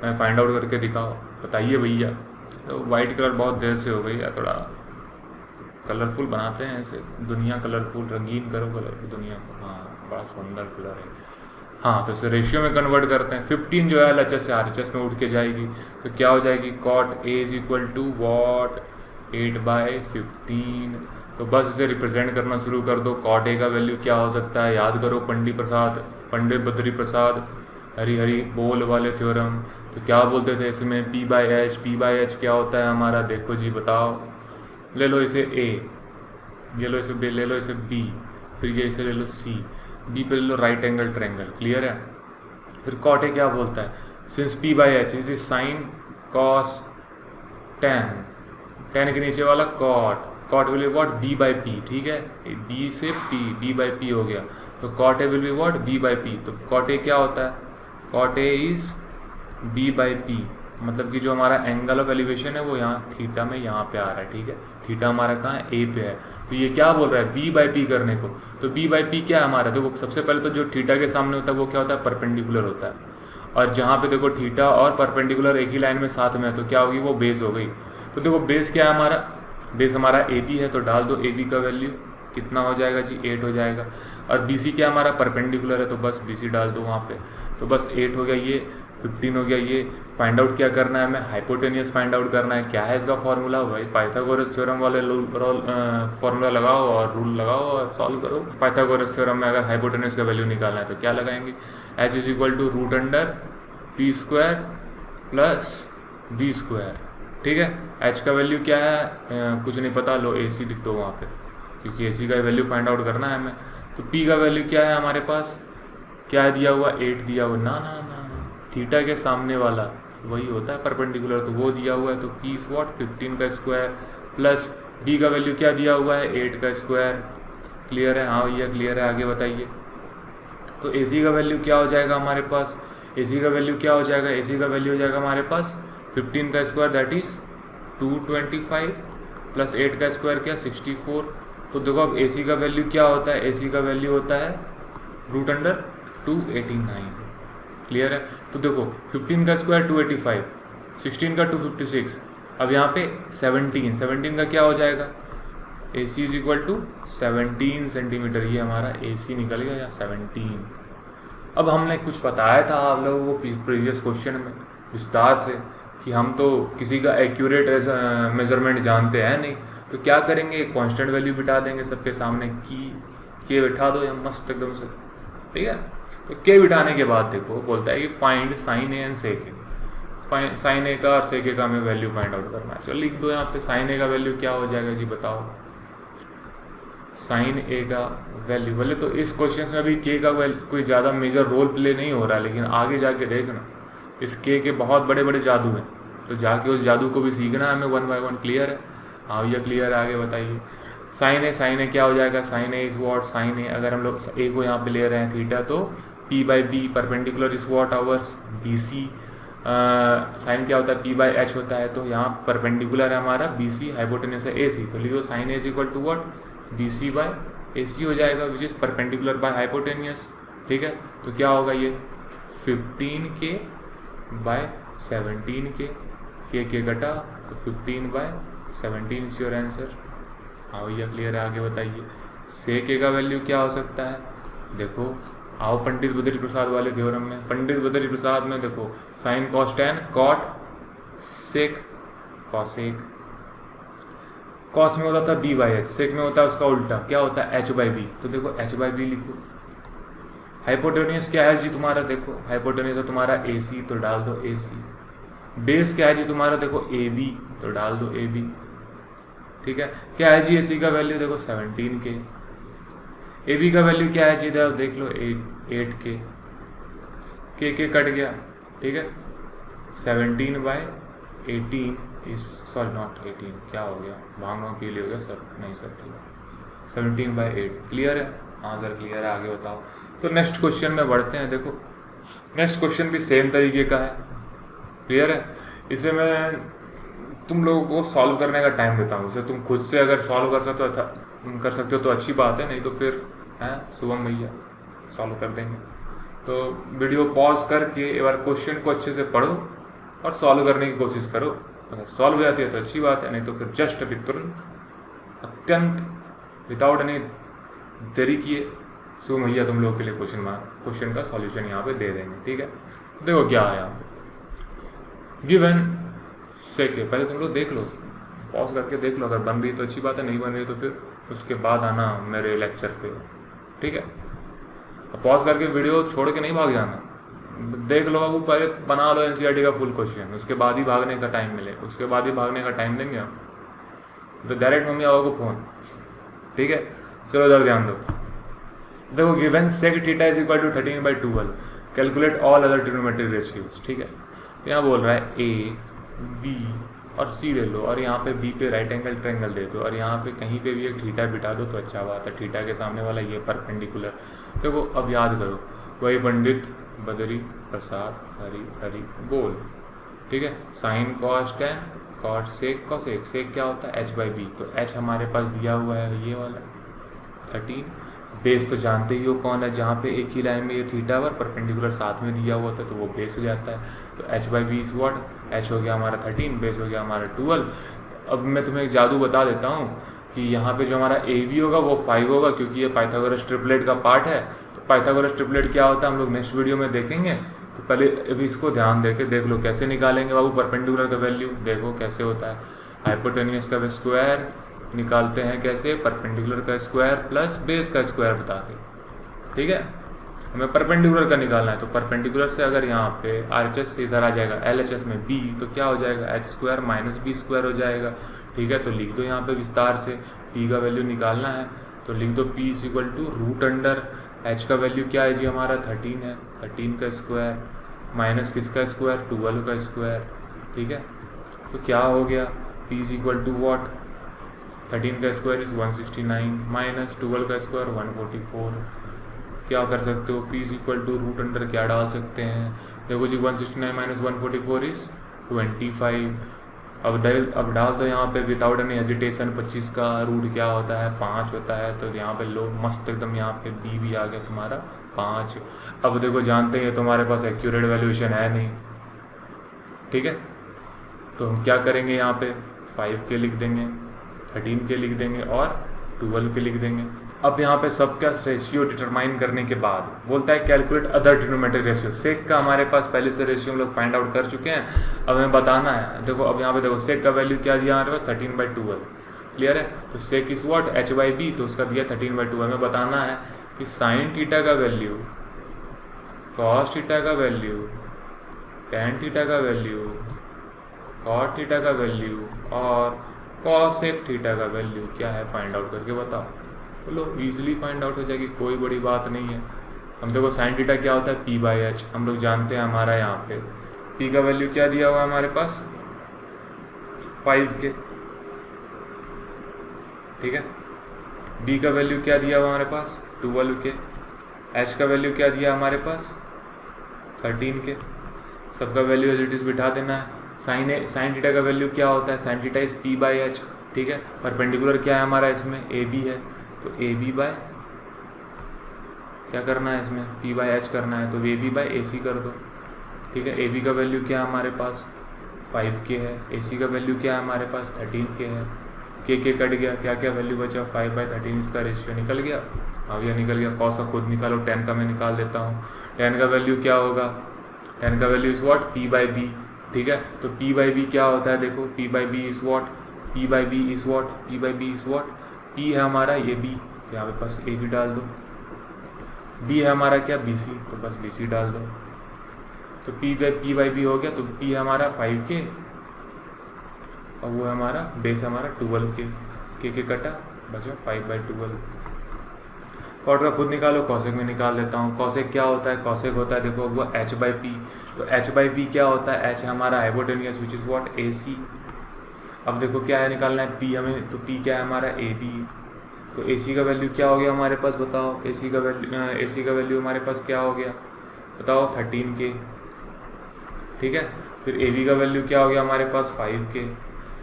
मैं फाइंड आउट करके दिखाओ, बताइए भैया। तो वाइट कलर बहुत देर से हो गई है, थोड़ा कलरफुल बनाते हैं ऐसे, दुनिया कलरफुल, रंगीन करो कलर की दुनिया को। हाँ, बड़ा सुंदर कलर है। हाँ, तो इसे रेशियो में कन्वर्ट करते हैं। 15 जो है LHS से RHS में उठ के जाएगी, तो क्या हो जाएगी, cot A is equal to what 8/15। तो बस इसे रिप्रेजेंट करना शुरू कर दो। cot A का वैल्यू क्या हो सकता है, याद करो पंडित बद्री प्रसाद हरी हरी बोल वाले थ्योरम। तो क्या बोलते थे इसमें, P/H क्या होता है हमारा, देखो जी बताओ। ले लो इसे A, ये लो इसे B, ले लो इसे B, फिर ये इसे ले लो C, B पे ले लो राइट एंगल ट्रायंगल। क्लियर है। फिर cot A क्या बोलता है, since P/H is sine cos tan के नीचे वाला cot will be what B/P। ठीक है, B से P, B/P हो गया, तो cot A will be what B/P। तो cot A क्या होता है, cot A इज B/P, मतलब कि जो हमारा एंगल ऑफ एलिवेशन है वो यहाँ थीटा में यहाँ पे आ रहा है। ठीक है, थीटा हमारा कहाँ है, A पे है। तो ये क्या बोल रहा है, B/P करने को। तो B/P क्या है हमारा, देखो सबसे पहले तो जो थीटा के सामने होता है वो क्या होता है, परपेंडिकुलर होता है। और जहाँ पे देखो थीटा और परपेंडिकुलर एक ही लाइन में साथ में है, तो क्या होगी, वो बेस हो गई। तो देखो बेस क्या है हमारा, बेस हमारा AB है, तो डाल दो AB का वैल्यू, कितना हो जाएगा जी, 8 हो जाएगा। और BC क्या हमारा परपेंडिकुलर है, तो बस BC डाल दो वहाँ पे, तो बस 8 हो गया, ये 15 हो गया। ये फाइंड आउट क्या करना है हमें, हाइपोटेनियस फाइंड आउट करना है। क्या है इसका फॉर्मूला, भाई पाइथागोरस थ्योरम वाले फॉर्मूला लगाओ और रूल लगाओ और सॉल्व करो। पाइथागोरस थ्योरम में अगर हाइपोटेनियस का वैल्यू निकालना है तो क्या लगाएंगे, H is equal to √P² + B²। ठीक है, H का वैल्यू क्या है, कुछ नहीं पता, लो AC लिख दो वहाँ पे, क्योंकि AC का वैल्यू फाइंड आउट करना है हमें। तो P का वैल्यू क्या है हमारे पास, क्या है दिया हुआ, 8 दिया हुआ, ना ना ना, थीटा के सामने वाला वही होता है परपेंडिकुलर, तो वो दिया हुआ है। तो P इज व्हाट 15 का स्क्वायर प्लस B का वैल्यू क्या दिया हुआ है, 8 का स्क्वायर। क्लियर है। हाँ भैया क्लियर है, आगे बताइए। तो AC का वैल्यू क्या हो जाएगा हमारे पास, AC का वैल्यू क्या हो जाएगा, AC का वैल्यू हो जाएगा हमारे पास 15 का स्क्वायर दैट इज 225 प्लस 8 का स्क्वायर क्या 64। तो देखो अब AC का वैल्यू क्या होता है, AC का वैल्यू होता है √289। क्लियर है। तो देखो 15 का स्क्वायर 285, 16 का 256, अब यहाँ पे 17 का क्या हो जाएगा, AC is equal to 17 centimetre, ये हमारा AC निकल गया, या 17। अब हमने कुछ बताया था आप लोगों को प्रीवियस क्वेश्चन में विस्तार से कि हम तो किसी का एक्यूरेट मेजरमेंट जानते हैं नहीं, तो क्या करेंगे, कांस्टेंट वैल्यू बिठा देंगे सबके सामने, के बिठा दो या मस्त एकदम से। ठीक है, तो के बिठाने के बाद देखो बोलता है कि find sin A and sec A। sin A का और sec A का हमें वैल्यू फाइंड आउट करना है। चलो लिख दो यहाँ पे, sin A का वैल्यू क्या हो जाएगा जी बताओ, sin A का वैल्यू, बोले तो इस क्वेश्चन में अभी के का कोई ज़्यादा मेजर रोल प्ले नहीं हो रहा है, लेकिन आगे जाके देखना इस के बहुत बड़े बड़े जादू हैं, तो जाके उस जादू को भी सीखना है हमें 1 बाय 1। क्लियर है। हाँ भैया क्लियर है, आगे बताइए। sin A क्या हो जाएगा, sin A is what, sin A अगर हम लोग A को यहाँ पे ले रहे हैं थीटा, तो P/B perpendicular is what ours BC। Sine क्या होता है, P/H होता है, तो यहाँ परपेंडिकुलर है हमारा BC, हाइपोटेन्यूस है AC, तो लिखो sin A is equal to what BC/H। A C हो जाएगा which is perpendicular by hypotenuse, ठीक है। तो क्या होगा ये 15k बाय 17k, के कटा तो 15/17 इज योर आंसर। हाँ भैया क्लियर है, आगे बताइए। से के का वैल्यू क्या हो सकता है, देखो आओ पंडित बद्री प्रसाद वाले थ्योरम में। पंडित बद्री प्रसाद में देखो sine cos tan cot sec cosec, cos में होता था b/h, सेक में होता है उसका उल्टा, क्या होता है h/b। तो देखो h/b लिखो। हाइपोटेनियस क्या है जी तुम्हारा, देखो हाइपोटेनियस है तुम्हारा AC, तो डाल दो AC। बेस क्या है जी तुम्हारा, देखो AB, तो डाल दो AB, ठीक है। क्या है जी AC का वैल्यू, देखो 17k। AB का वैल्यू क्या है जी, देख लो 8k, के कट गया, ठीक है। 17/18 इज, सॉरी नॉट 18, क्या हो गया, भांग पी लिया हो गया सर, नहीं सर ठीक है, 17/8। क्लियर है, हाँ सर क्लियर है, आगे बताओ। तो नेक्स्ट क्वेश्चन में बढ़ते हैं। देखो नेक्स्ट क्वेश्चन भी सेम तरीके का है, क्लियर है। इसे मैं तुम लोगों को सॉल्व करने का टाइम देता हूँ। इसे तुम खुद से अगर सॉल्व कर सकते हो तो अच्छी बात है, नहीं तो फिर हैं शुभम भैया सॉल्व कर देंगे। तो वीडियो पॉज करके एक बार क्वेश्चन को अच्छे से पढ़ो और सॉल्व करने की कोशिश करो। अगर सॉल्व हो जाती है तो अच्छी बात है, नहीं तो फिर जस्ट अभी तुरंत अत्यंत विदाउट एनी देरी किए शुभम भैया तुम लोगों के लिए क्वेश्चन का सॉल्यूशन यहाँ पे दे देंगे, ठीक है। देखो क्या है यहाँ पे गिवन सेके, पहले तुम लोग देख लो, पॉज करके देख लो, अगर बन रही तो अच्छी बात है, नहीं बन रही तो फिर उसके बाद आना मेरे लेक्चर पे, ठीक है। पॉज करके वीडियो छोड़ के नहीं भाग जाना, देख लो बाबू, पहले बना लो NCERT का फुल क्वेश्चन, उसके बाद ही भागने का टाइम मिले, उसके बाद ही भागने का टाइम देंगे हम तो डायरेक्ट मम्मी आओ को फ़ोन, ठीक है। चलो इधर ध्यान दो। देखो given sec theta is equal to 13/12, calculate all other trigonometric ratios, ठीक है। यहाँ बोल रहा है A, B और C ले लो, और यहाँ पे B पे राइट एंगल ट्रायंगल दे दो, और यहाँ पे कहीं पे भी एक थीटा बिठा दो तो अच्छा बात है। थीटा के सामने वाला ये परपेंडिकुलर। देखो अब याद करो, वही पंडित बद्री प्रसाद हरी बोल, ठीक है। Sine cos tan cot sec cosec, sec क्या होता है h/b, तो h हमारे पास दिया हुआ है ये वाला 13। बेस तो जानते ही हो कौन है, जहाँ पे एक ही लाइन में ये थीटा पर परपेंडिकुलर साथ में दिया हुआ था तो वो बेस हो जाता है। तो h/b इज व्हाट, h हो गया हमारा 13, बेस हो गया हमारा 12। अब मैं तुम्हें एक जादू बता देता हूँ कि यहाँ पे जो हमारा AB होगा वो 5 होगा, क्योंकि ये पाइथागोरस ट्रिपलेट का पार्ट है। तो पाइथागोरस ट्रिपलेट क्या होता है हम लोग नेक्स्ट वीडियो में देखेंगे। तो पहले अभी इसको ध्यान दे के देख लो कैसे निकालेंगे बाबू परपेंडिकुलर का वैल्यू। देखो कैसे होता है, हाइपोटेनियस का स्क्वायर निकालते हैं कैसे, परपेंडिकुलर का स्क्वायर प्लस बेस का स्क्वायर बता के, ठीक है। हमें परपेंडिकुलर का निकालना है, तो परपेंडिकुलर से अगर यहाँ पे RHS से इधर आ जाएगा LHS में B, तो क्या हो जाएगा h² - b² हो जाएगा, ठीक है। तो लिख दो यहाँ पे विस्तार से, P का वैल्यू निकालना है तो लिख दो P = √, h का वैल्यू क्या है जी हमारा 13 है, 13 का स्क्वायर माइनस किसका स्क्वायर 12 का स्क्वायर, ठीक है। तो क्या हो गया P = what, 13 का स्क्वायर इज 169 माइनस 12 का स्क्वायर 144। क्या कर सकते हो, P = √, क्या डाल सकते हैं, देखो जी 169 - 144 इज 25। अब डाल दो यहाँ पे विदाउट एनी हेजिटेशन, 25 का रूट क्या होता है 5 होता है, तो यहाँ पे लो मस्त एकदम, यहाँ पे B भी आ गया तुम्हारा 5। अब देखो जानते हैं तुम्हारे पास एक्यूरेट वैल्यूएशन है नहीं, ठीक है। तो हम क्या करेंगे, यहाँ पे 5 के लिख देंगे, 13 के लिख देंगे और 12 के लिख देंगे। अब यहाँ पे सबका रेशियो डिटरमाइन करने के बाद बोलता है कैलकुलेट अदर ट्रिग्नोमेट्रिक रेशियो। सेक का हमारे पास पहले से रेशियो हम लोग फाइंड आउट कर चुके हैं, अब हमें बताना है। देखो अब यहाँ पे देखो सेक का वैल्यू क्या दिया हमारे पास 13/12, क्लियर है। तो सेक इज व्हाट h/b, तो उसका दिया 13/12। हमें बताना है कि साइन थीटा का वैल्यू, कॉस थीटा का वैल्यू, टैन थीटा का वैल्यू, कॉट थीटा का वैल्यू और कॉसेक थीटा का वैल्यू क्या है, फाइंड आउट करके बताओ। चलो इजीली फाइंड आउट हो जाएगी, कोई बड़ी बात नहीं है। हम देखो साइन थीटा क्या होता है P/h, हम लोग जानते हैं। हमारा यहाँ पे P का वैल्यू क्या दिया हुआ है हमारे पास 5 के, ठीक है। B का वैल्यू क्या दिया हुआ हमारे पास 12 के, H का वैल्यू क्या दिया हमारे पास 13 के। सबका वैल्यू एज इट इज बिठा देना है। साइन थीटा का वैल्यू क्या होता है, साइन थीटा इज P/h, ठीक है। परपेंडिकुलर क्या है हमारा इसमें AB है, तो ए बी बाय क्या करना है इसमें, पी बाय एच करना है, तो ए बी बाय ए सी कर दो। ठीक है, ए बी का वैल्यू क्या है हमारे पास 5K है, ए सी का वैल्यू क्या है हमारे पास 13K है, के कट गया, क्या क्या वैल्यू बचा 5/13, इसका रेशियो निकल गया। हाँ भैया निकल गया। कॉस का खुद निकालो, 10 का मैं निकाल देता हूँ। 10 का वैल्यू क्या होगा, 10 का वैल्यू इज़ व्हाट P/B। ठीक है, तो P/B क्या होता है, देखो P/B is what, P/B is what, P/B is what, P है हमारा ये B, तो यहाँ पे बस A भी डाल दो। B है हमारा क्या BC, तो बस BC डाल दो। तो P/B हो गया, तो P है हमारा 5K और वो है हमारा बेस हमारा 12K, के कटा बचा 5/12। कॉट का खुद निकालो, कॉसेक में निकाल देता हूँ। कॉसेक क्या होता है, कॉसेक होता है देखो वो H/P, तो H/P क्या होता है, H हमारा hypotenuse which is what AC। अब देखो क्या है निकालना है P हमें, तो P क्या है हमारा AB, तो AC का वैल्यू क्या हो गया हमारे पास बताओ, AC का वैल्यू हमारे पास क्या हो गया बताओ 13K। ठीक है, फिर AB का वैल्यू क्या हो गया हमारे पास 5K।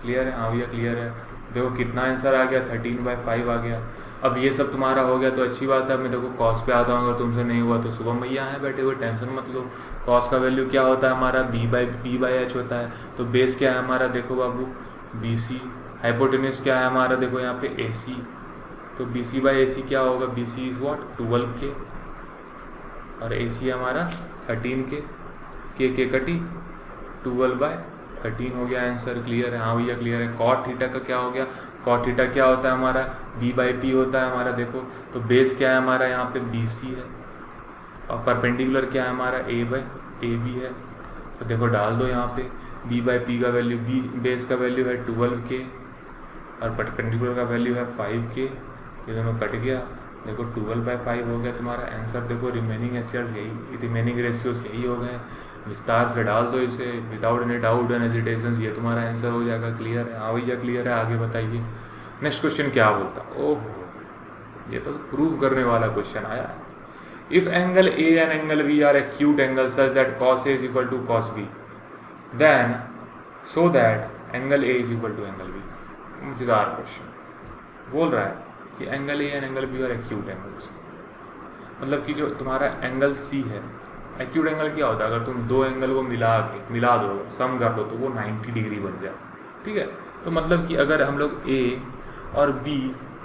क्लियर है, हाँ भैया क्लियर है। देखो कितना आंसर आ गया 13/5 आ गया। अब ये सब तुम्हारा हो गया तो अच्छी बात है। मैं देखो कॉस पे आता हूँ, अगर तुमसे नहीं हुआ तो सुबह भैया हैं बैठे हुए, टेंशन मत लो। कॉस का वैल्यू क्या होता है हमारा B/H होता है, तो बेस क्या है हमारा देखो बाबू BC, हाइपोटेन्यूज क्या है हमारा देखो यहाँ पे AC, तो BC/AC क्या होगा, BC इज़ व्हाट 12K और AC हमारा 13K, के कटी 12/13 हो गया आंसर। क्लियर है, हाँ भैया क्लियर है। कॉट थीटा का क्या हो गया, कॉट थीटा क्या होता है हमारा B/P होता है हमारा देखो, तो बेस क्या है हमारा यहाँ पे BC है और परपेंडिकुलर क्या है हमारा AB है। तो देखो डाल दो यहाँ पे B/P का वैल्यू, बेस का वैल्यू है 12K और परपेंडिकुलर का वैल्यू है 5K, ये दोनों कट गया। देखो 12/5 हो गया तुम्हारा आंसर। देखो रिमेनिंग रेशियोज यही हो गए। विस्तार से डाल दो इसे without any doubt and hesitation, ये तुम्हारा आंसर हो जाएगा। क्लियर है, हाँ भैया क्लियर है। आगे बताइए नेक्स्ट क्वेश्चन क्या बोलता। ओह ये तो प्रूव करने वाला क्वेश्चन आया। If angle A and angle B are acute angle such that cos A is equal to cos B, then so that angle A is equal to angle B। मजेदार question बोल रहा है कि angle A and angle B are acute angles, मतलब कि जो तुम्हारा angle C है, एक्यूट एंगल क्या होता है, अगर तुम दो एंगल को मिला दो सम कर दो तो वो 90 डिग्री बन जाए। ठीक है, तो मतलब कि अगर हम लोग A और B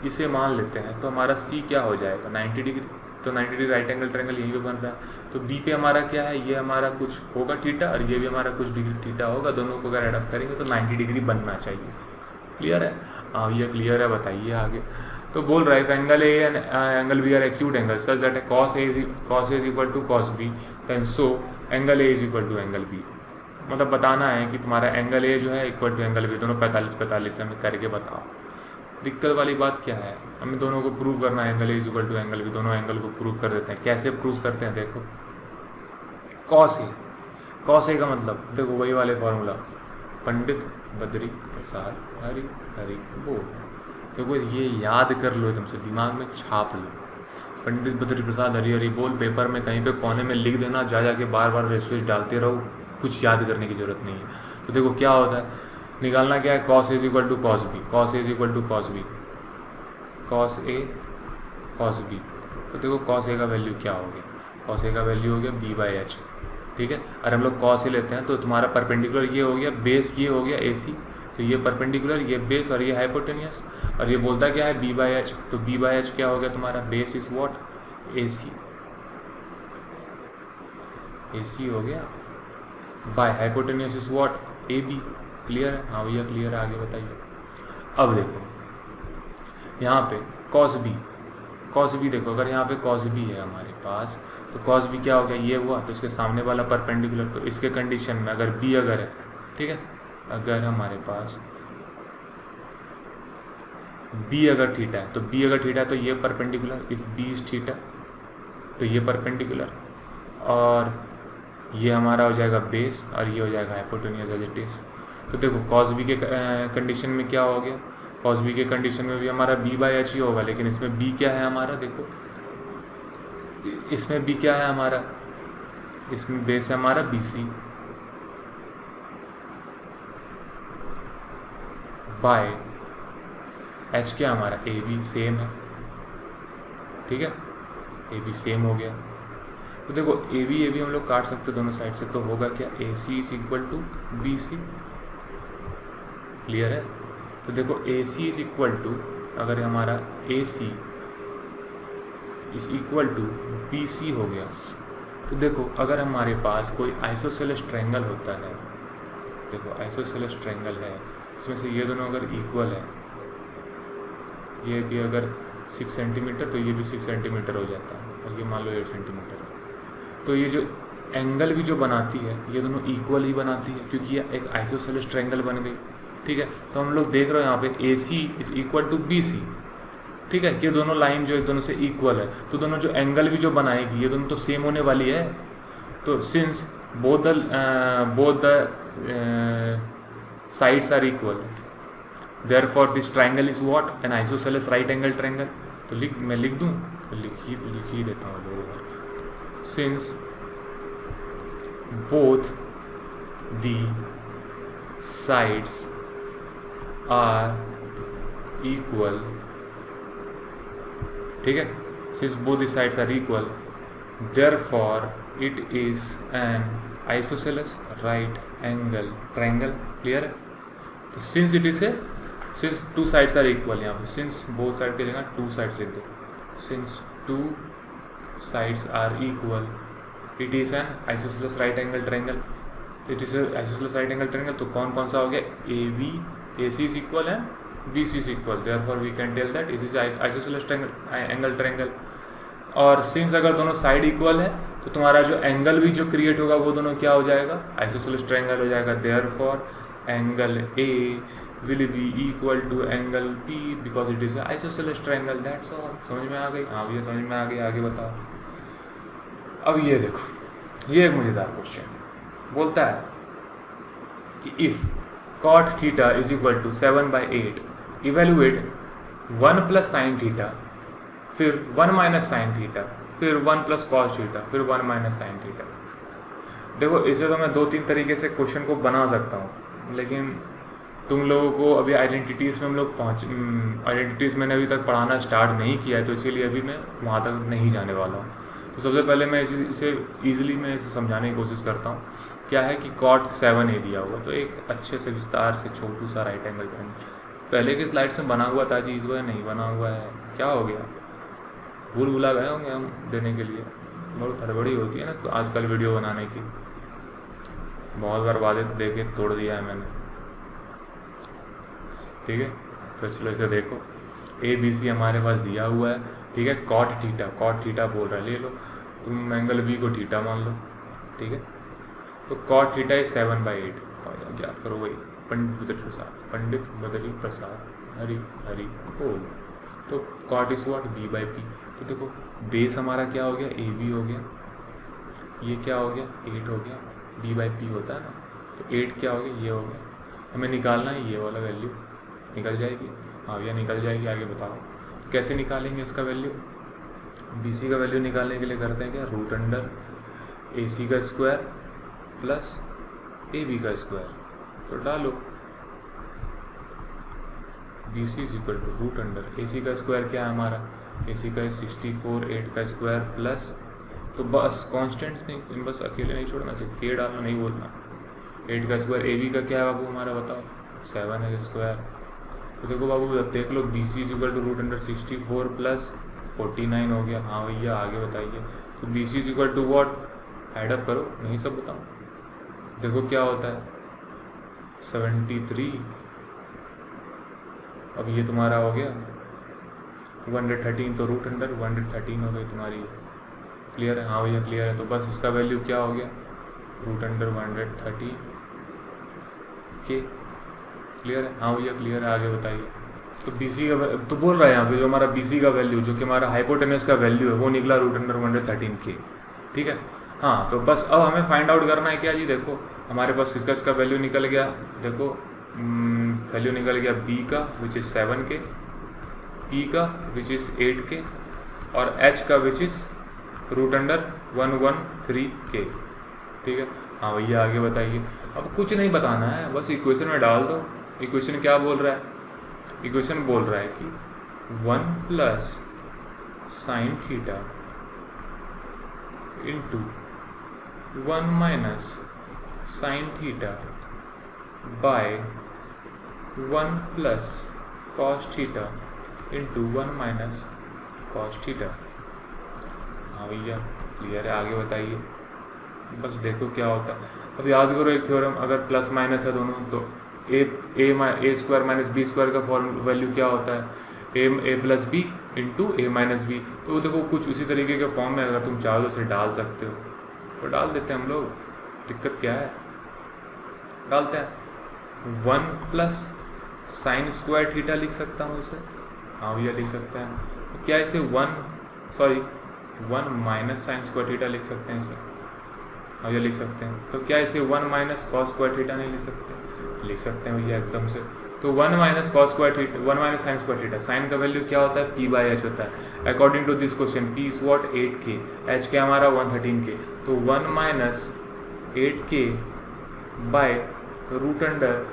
इसे मान लेते हैं तो हमारा C क्या हो जाएगा 90 डिग्री, तो 90 डिग्री राइट एंगल ट्रायंगल यहीं पे बन रहा है। तो B पे हमारा क्या है, ये हमारा कुछ होगा थीटा और ये भी हमारा कुछ डिग्री थीटा होगा, दोनों को अगर एडअप करेंगे तो 90 डिग्री बनना चाहिए। क्लियर है, हाँ ये क्लियर है। बताइए आगे। तो बोल रहा है angle A and angle B are acute angle such that cos A is equal to cos B, then so angle A is equal to angle B। मतलब बताना है कि तुम्हारा एंगल A जो है इक्वल टू एंगल B, दोनों 45 हमें करके बताओ। दिक्कत वाली बात क्या है, हमें दोनों को प्रूव करना है। Angle A is equal to angle B, दोनों एंगल को प्रूव कर देते हैं। कैसे प्रूव करते हैं देखो, cos A का मतलब देखो वही वाले फॉर्मूला, पंडित बद्री प्रसाद हरि हरि बोल। देखो ये याद कर लो, तुमसे दिमाग में छाप लो। पंडित बद्री प्रसाद हरि हरि बोल पेपर में कहीं पे कोने में लिख देना, जाके बार बार रेशियोज डालते रहो, कुछ याद करने की जरूरत नहीं है। तो देखो क्या होता है, निकालना क्या है, cos A is equal to cos B, cos A is equal to cos B, cos A cos B। तो देखो cos A का वैल्यू क्या हो गया, cos A का वैल्यू हो गया B/H। ठीक है, और हम लोग cos A लेते हैं तो तुम्हारा परपेंडिकुलर ये हो गया, बेस ये हो गया AC, तो ये परपेंडिकुलर, ये बेस और ये हाइपोटेनियस, और ये बोलता क्या है B/H, तो B/H क्या हो गया तुम्हारा, बेस इज व्हाट AC हो गया, by hypotenuse is what AB। Clear है, हाँ भैया क्लियर है। आगे बताइए। अब देखो यहाँ पे cos B देखो, अगर यहाँ पे cos B है हमारे पास तो cos B क्या हो गया, ये हुआ तो इसके सामने वाला परपेंडिकुलर, तो इसके कंडीशन में अगर B अगर है, ठीक है, अगर हमारे पास B अगर थीटा है तो B अगर थीटा है तो ये perpendicular, if B is theta तो ये परपेंडिकुलर, और ये हमारा हो जाएगा बेस और ये हो जाएगा हाइपोटेनियस एज इट इज। तो देखो cos B के कंडीशन में क्या हो गया, cos B के कंडीशन में भी हमारा B/H ही होगा, लेकिन इसमें B क्या है हमारा, देखो इसमें B क्या है हमारा, इसमें बेस है हमारा BC बाय H क्या हमारा AB सेम है। ठीक है, ए बी सेम हो गया। तो देखो ए बी हम लोग काट सकते दोनों साइड से, तो होगा क्या, A C is equal to B C. Clear है? तो देखो A C is equal to, अगर हमारा A C is equal to B C हो गया, तो देखो अगर हमारे पास कोई आइसोसेलेस ट्रायंगल होता है, देखो आइसोसेलेस ट्रायंगल है, इसमें से ये दोनों अगर इक्वल है, ये भी अगर 6 सेंटीमीटर तो ये भी 6 सेंटीमीटर हो जाता है, और ये मान लो 8 सेंटीमीटर है, तो ये जो एंगल भी जो बनाती है ये दोनों इक्वल ही बनाती है, क्योंकि ये एक आइसोसेलेस ट्रायंगल बन गई। ठीक है, तो हम लोग देख रहे हो यहाँ पे A C is equal to B C. ठीक है, ये दोनों लाइन जो एक दोनों से इक्वल है, तो दोनों जो एंगल भी जो बनाएगी ये दोनों तो सेम होने वाली है। तो since both the sides are equal, therefore this triangle is what, an isosceles right angle triangle. तो मैं लिख दूँ, तो लिख ही देता हूँ लोग, since both the sides are equal, ठीक है, since both the sides are equal, therefore it is an isosceles right angle triangle। Clear है? तो since it is a, since two sides are equal, यहाँ पे since both side की जगह two sides लिख दो, since two sides are equal it is an isosceles right angle triangle। it is a isosceles right angle triangle, तो कौन कौन सा हो गया, A B, A C is equal and B C is equal, therefore we can tell that it is isosceles angle triangle. और since अगर दोनों side equal है तो तुम्हारा जो एंगल भी जो क्रिएट होगा वो दोनों क्या हो जाएगा, आइसोसेलेस ट्रायंगल हो जाएगा। Therefore angle A will be equal to angle B because it is isosceles triangle. That's all. समझ में आ गई? हाँ भैया समझ में आ गई, आगे बताओ। अब ये देखो, ये एक मज़ेदार क्वेश्चन बोलता है कि if cot theta is equal to 7/8 evaluate 1 plus sine theta, फिर 1 माइनस साइन थीटा, फिर 1 प्लस कॉस थीटा, फिर 1 माइनस साइन थीटा। देखो इसे तो मैं 2-3 तरीके से क्वेश्चन को बना सकता हूँ, लेकिन तुम लोगों को अभी आइडेंटिटीज़ में हम लोग आइडेंटिटीज़ मैंने अभी तक पढ़ाना स्टार्ट नहीं किया है, तो इसीलिए अभी मैं वहाँ तक नहीं जाने वाला हूँ। तो सबसे पहले मैं इसे ईजिली मैं इसे समझाने की कोशिश करता हूँ। क्या है कि cot 7a दिया हुआ, तो एक अच्छे से विस्तार से छोटू सा राइट एंगल ट्रायंगल पहले के स्लाइड्स में बना हुआ था जी, इस बार नहीं बना हुआ है। क्या हो गया, भूला गए होंगे हम देने के लिए। बहुत हड़बड़ी होती है ना आजकल वीडियो बनाने की, बहुत बर्बादित दे के तोड़ दिया है मैंने। ठीक है, तो चलो इसे देखो, ए बी सी हमारे पास दिया हुआ है। ठीक है, cot थीटा बोल रहा है, ले लो तुम एंगल बी को थीटा मान लो। ठीक है, तो cot थीटा इज 7/8, याद करो वही पंडित बदरी प्रसाद हरी बोल। तो cot इज व्हाट, b/p। तो देखो बेस हमारा क्या हो गया, ए बी हो गया, ये क्या हो गया 8 हो गया, b/p होता है ना, तो 8 क्या हो गया, ये हो गया। हमें निकालना है ये वाला वैल्यू, निकल जाएगी। हाँ भैया निकल जाएगी, आगे बताओ कैसे निकालेंगे इसका वैल्यू। बी सी का वैल्यू निकालने के लिए करते हैं क्या, रूट अंडर ए सी का स्क्वायर प्लस ए बी का स्क्वायर। तो डालो B C is equal to root under A C का स्क्वायर क्या है हमारा, ए सी का 64, 8 का स्क्वायर प्लस, तो बस कांस्टेंट नहीं, बस अकेले नहीं छोड़ना, सिर्फ के डालना, नहीं बोलना। 8 का स्क्वायर, ए बी का क्या है बाबू हमारा बताओ, 7 है स्क्वायर। तो देखो बाबू देख लो, B C is equal to root under 64 plus 49 हो गया। हाँ भैया आगे बताइए। तो B C is equal to what, add up करो, नहीं सब बताओ। देखो क्या होता है 73, अब ये तुम्हारा हो गया 113, तो रूट अंडर 113 हो गई तुम्हारी। क्लियर है? हाँ भैया क्लियर है। तो बस इसका वैल्यू क्या हो गया, रूट अंडर 130 के। क्लियर है? हाँ भैया क्लियर है, आगे बताइए। तो बी सी का तो बोल रहा है यहाँ पे जो हमारा बी सी का वैल्यू, जो कि हमारा हाइपोटेनस का वैल्यू है, वो निकला रूट अंडर 113 के। ठीक है, हाँ तो बस अब हमें फाइंड आउट करना है क्या जी, देखो हमारे पास किसका इसका वैल्यू निकल गया, देखो वैल्यू निकल गया बी का विच इज़ 7 के, पी का विच इज़ 8 के, और एच का विच इज़ रूट अंडर 113 के। ठीक है, हाँ भैया आगे बताइए। अब कुछ नहीं बताना है, बस इक्वेशन में डाल दो। इक्वेशन क्या बोल रहा है, इक्वेशन बोल रहा है कि 1 plus sine theta into 1 minus sine theta by 1 plus cos theta into 1 minus cos theta. हाँ भैया क्लियर है, आगे बताइए। बस देखो क्या होता है। अब याद करो एक थ्योरम, अगर प्लस माइनस है दोनों तो ए स्क्वायर माइनस बी स्क्वायर का फॉर्म वैल्यू क्या होता है, ए प्लस बी इंटू ए माइनस बी। तो देखो कुछ उसी तरीके के फॉर्म में अगर तुम चाहो तो उसे डाल सकते हो, तो डाल देते हैं हम लोग, दिक्कत क्या है, डालते हैं। 1 प्लस साइन स्क्वायर थीटा लिख सकता हूँ इसे, हाँ भैया लिख सकते हैं। तो क्या इसे 1 माइनस साइन स्क्वायर थीटा लिख सकते हैं इसे, हाँ भैया लिख सकते हैं। तो क्या इसे 1 माइनस कॉस स्क्वायर थीटा नहीं लिख सकते, लिख सकते हैं भैया एकदम से। तो 1 minus cos square theta, 1 minus sine square theta, sine का वैल्यू क्या होता है, p/h होता है। According to this question p is what 8k, h क्या हमारा 113k, तो 1 माइनस 8k by root under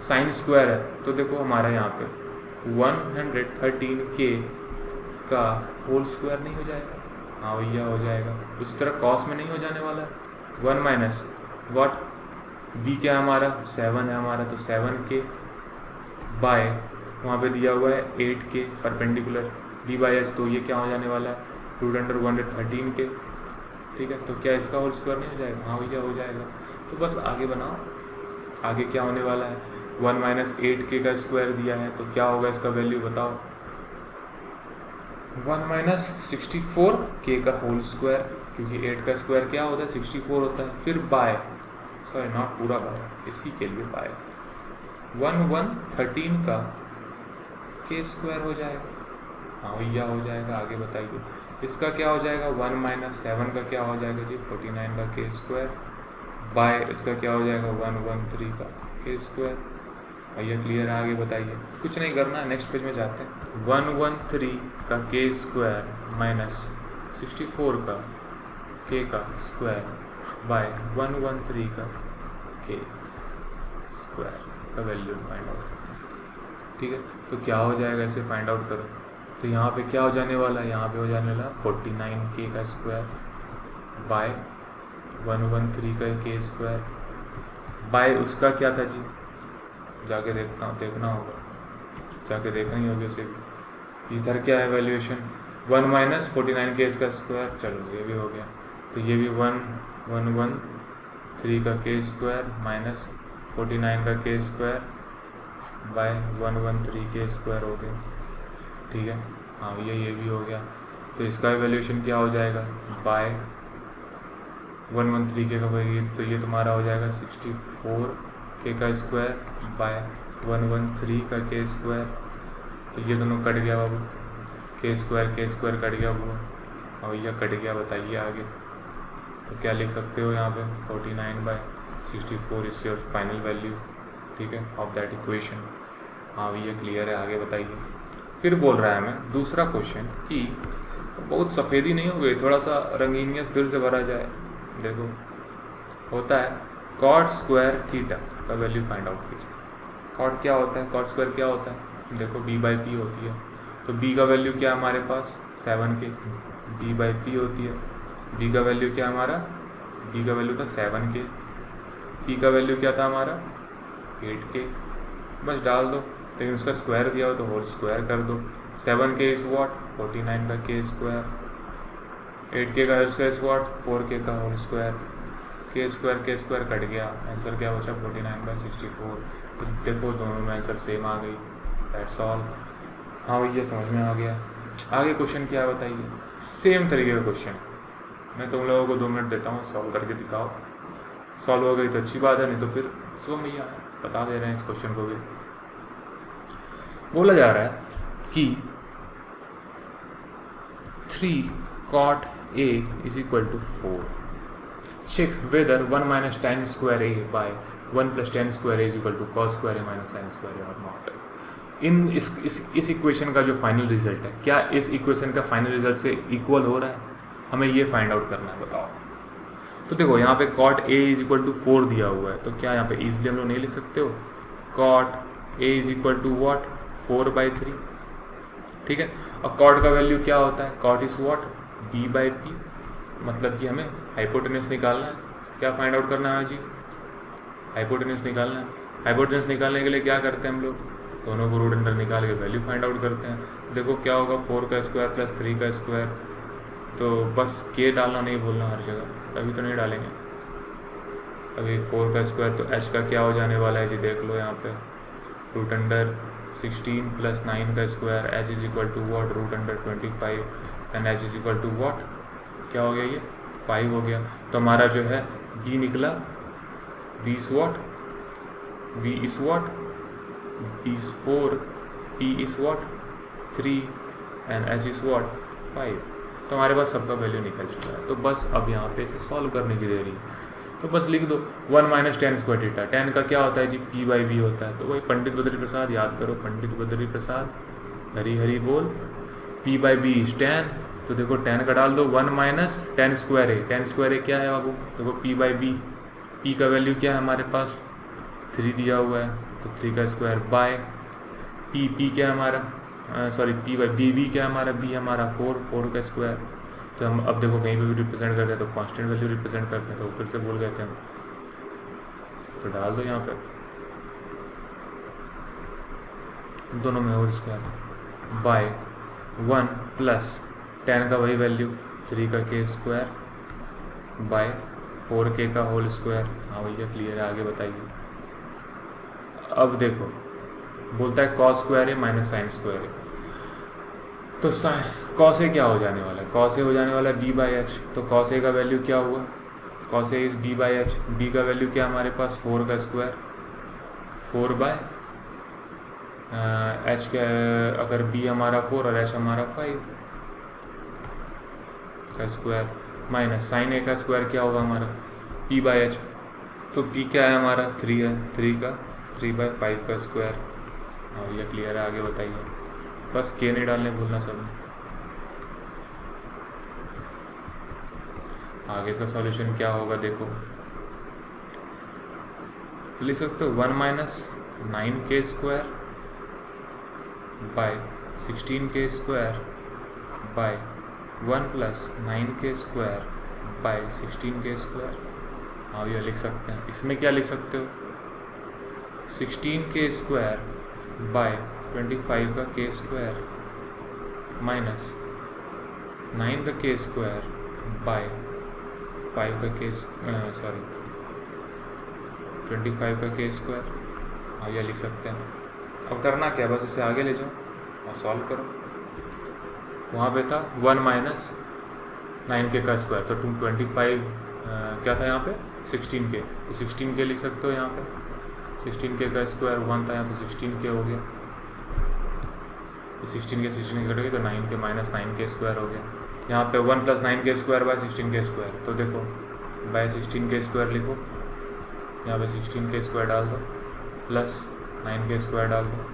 sine square है, तो देखो हमारा यहाँ पे 113k का होल स्क्वायर नहीं हो जाएगा, हाँ भैया हो जाएगा। उस तरह कॉस में नहीं हो जाने वाला है। 1 माइनस व्हाट, b क्या है हमारा 7 है हमारा, तो 7k बाय वहाँ पे दिया हुआ है 8k परपेंडिकुलर b/h, तो ये क्या हो जाने वाला है रूट अंडर 113k, ठीक है। तो क्या इसका होल स्क्वायर नहीं हो जाएगा, हाँ भैया हो जाएगा। तो बस आगे बनाओ, आगे क्या होने वाला है, 1 माइनस 8k का स्क्वायर दिया है, तो क्या होगा इसका वैल्यू बताओ, 1 माइनस 64k का होल स्क्वायर, क्योंकि 8 का स्क्वायर क्या होता है 64 होता है। फिर बाय, सॉरी नॉट पूरा बाय, इसी के लिए बाय 113 का के स्क्वायर हो जाएगा, हाँ भैया हो जाएगा। आगे बताइए इसका क्या हो जाएगा, 1 माइनस 7 का क्या हो जाएगा जी 49 का के स्क्वायर बाय इसका क्या हो जाएगा 113 का के स्क्वायर। भैया क्लियर है, आगे बताइए। कुछ नहीं करना, नेक्स्ट पेज में जाते हैं। 113 का के स्क्वायर माइनस 64 का के का स्क्वायर बाय 113 का के स्क्वायर का वैल्यू फाइंड आउट, ठीक है। तो क्या हो जाएगा, इसे फाइंड आउट करो। तो यहाँ पे क्या हो जाने वाला है, यहाँ पे हो जाने वाला 49k का स्क्वायर बाय 113 का के स्क्वायर बाय उसका क्या था जी, जाके देखना होगा, जाके देखनी होगी उसे भी। इधर क्या है वैल्यूएशन, 1 माइनस 49k इसका स्क्वायर, चलो ये भी हो गया। तो ये भी 113 का के स्क्वायर माइनस 49 का के स्क्वायर बाय 113 के स्क्वायर हो गया, ठीक है। हाँ भैया ये भी हो गया। तो इसका वैल्यूएशन क्या हो जाएगा, बाय 113 का भाई, तो ये तुम्हारा हो जाएगा 64k का स्क्वायर बाय 113 का के स्क्वायर। तो ये दोनों कट गया बाबू, के स्क्वायर कट गया बाबू, हाँ भैया कट गया। बताइए आगे, तो क्या लिख सकते हो यहाँ पे 49 by 64 is your final value, ठीक है, ऑफ दैट इक्वेशन। हाँ भैया क्लियर है, आगे बताइए। फिर बोल रहा है हमें दूसरा क्वेश्चन कि बहुत सफ़ेदी नहीं हो गई, थोड़ा सा रंगीनियत फिर से भरा जाए। देखो होता है कॉट स्क्वायर थीटा का वैल्यू फाइंड आउट कीजिए। कॉट क्या होता है, कॉट स्क्वायर क्या होता है, देखो b/p होती है। तो b का वैल्यू क्या है हमारे पास 7k, b/p होती है। b का वैल्यू क्या हमारा, b का वैल्यू था 7k, p का वैल्यू क्या था हमारा 8k, बस डाल दो। लेकिन उसका स्क्वायर दिया हो तो होल स्क्वायर कर दो। 7k इज व्हाट 49 का के स्क्वायर, 8k का स्क्वायर इज व्हाट 4k का होल स्क्वायर, के स्क्वायर कट गया, आंसर क्या बचा 49 बाई 64। तो देखो दोनों में आंसर सेम आ गई, दैट्स ऑल। हाँ भैया समझ में आ गया। आगे क्वेश्चन क्या है बताइए, सेम तरीके का क्वेश्चन। मैं तुम लोगों को 2 मिनट देता हूँ, सॉल्व करके दिखाओ। सॉल्व हो गई तो अच्छी बात है, नहीं तो फिर सुबह भैया बता दे रहे हैं इस क्वेश्चन को भी। बोला जा रहा है कि 3 cot A is equal to 4. Check whether 1 minus tan square A by 1 plus tan square A is equal to cos square A minus sin square A or not. इस इक्वेशन का जो फाइनल रिजल्ट है, क्या इस equation का final result से equal हो रहा है, हमें ये फाइंड आउट करना है, बताओ। तो देखो यहाँ पे cot A is equal to 4 दिया हुआ है, तो क्या यहाँ पे ईजिली हम लोग नहीं लिख सकते हो, cot A is equal to what 4/3, ठीक है। और कॉट का वैल्यू क्या होता है, cot is what, B by P, मतलब कि हमें हाइपोटेनस निकालना है। क्या फाइंड आउट करना है जी, हाइपोटेनस निकालना है। हाइपोटेनस निकालने के लिए क्या करते हैं हम लोग, दोनों को रूट अंडर निकाल के वैल्यू फाइंड आउट करते हैं। देखो क्या होगा, 4 का स्क्वायर प्लस 3 का स्क्वायर, तो बस के डालना नहीं भूलना हर जगह, अभी तो नहीं डालेंगे अभी। 4 का स्क्वायर तो एच का क्या हो जाने वाला है जी, देख लो यहाँ पे, रूट अंडर 16 प्लस 9 का square, H is equal to what, root under 25 and H is equal to what, क्या हो गया ये 5 हो गया। तो हमारा जो है डी निकला, D is what, B is what, B is 4, E is what 3 and H is what 5। तो हमारे पास सबका वैल्यू निकल चुका है। तो बस अब यहाँ पे इसे सॉल्व करने की देरी है, तो बस लिख दो 1 minus tan square theta. Ten का क्या होता है जी, पी बाई बी होता है। तो वही पंडित बद्री प्रसाद, याद करो पंडित बद्री प्रसाद, हरी हरी बोल। P by B is tan, तो देखो टेन का डाल दो, 1 माइनस टेन स्क्वायर है, टेन स्क्वायर है क्या है बाबू, देखो पी बाई बी, पी का वैल्यू क्या है हमारे पास 3 दिया हुआ है, तो 3 का स्क्वायर बाय पी क्या है हमारा, सॉरी पी बाई बी क्या है हमारा, बी हमारा 4 का स्क्वायर। तो हम अब देखो कहीं पे भी रिप्रेजेंट करते हैं तो कांस्टेंट वैल्यू रिप्रेजेंट करते हैं, तो फिर से भूल गए थे हम, तो डाल दो यहाँ पे दोनों में होल स्क्वायर बाय 1 प्लस 10 का वही वैल्यू 3 का के स्क्वायर बाय 4k का होल स्क्वायर। हाँ भैया क्लियर है, आगे बताइए। अब देखो बोलता है कॉस स्क्वायर है माइनस साइन स्क्वायर है, तो कॉस ए क्या हो जाने वाला है, कॉस ए हो जाने वाला है बी बाई एच। तो कॉस ए का वैल्यू क्या हुआ, cos A is B by H, B का वैल्यू क्या हमारे पास 4 का स्क्वायर 4 बाय एच का, अगर बी हमारा 4 और एच हमारा 5 का स्क्वायर माइनस साइन ए का स्क्वायर क्या होगा हमारा पी बाई एच। तो पी क्या है हमारा 3 है, 3 का 3 बाई 5 का स्क्वायर। हाँ ये क्लियर है, आगे बताइए, बस के नहीं डालने भूलना सब। आगे इसका सॉल्यूशन क्या होगा देखो, लिख सकते हो 1 minus 9k square by 16k square by 1 plus 9k square by 16k square. हाँ ये लिख सकते हैं। इसमें क्या लिख सकते हो, 16k स्क्वायर बाय 25 का के स्क्वायर माइनस 9 का के स्क्वायर बाय 5 का के, सॉरी 25 का के स्क्वायर। हाँ ये लिख सकते हैं। अब करना क्या, बस इसे आगे ले जाओ और सॉल्व करो। वहाँ पे था 1 माइनस 9k का स्क्वायर, तो 25 क्या था यहाँ पे 16k, तो 16k लिख सकते हो यहाँ पे। 16k का स्क्वायर 1 था यहाँ, तो 16k हो गया, 16k कट गई, तो 9k माइनस 9k स्क्वायर हो गया। यहाँ पे 1 plus 9k square by 16k square, तो देखो बाय 16k स्क्वायर लिखो, यहाँ पे 16k स्क्वायर डाल दो प्लस 9k स्क्वायर डाल दो।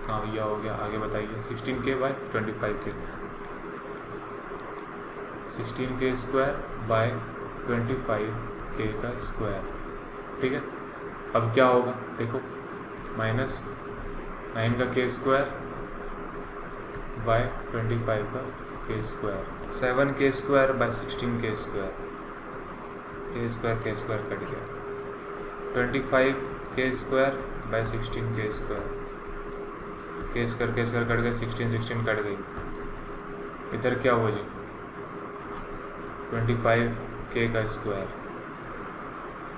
हाँ भैया हो गया, आगे बताइए। 16k bye 25k, 16k square by 25k का स्क्वायर, ठीक है। अब क्या होगा देखो, माइनस 9 का के स्क्वायर बाय 25 का के square, 7k square by 16k square, के स्क्वायर कट गया, 25k square by 16k square, के स्क्वायर कट गया, 16 कट गई। इधर क्या हुआ जी, 25k का स्क्वायर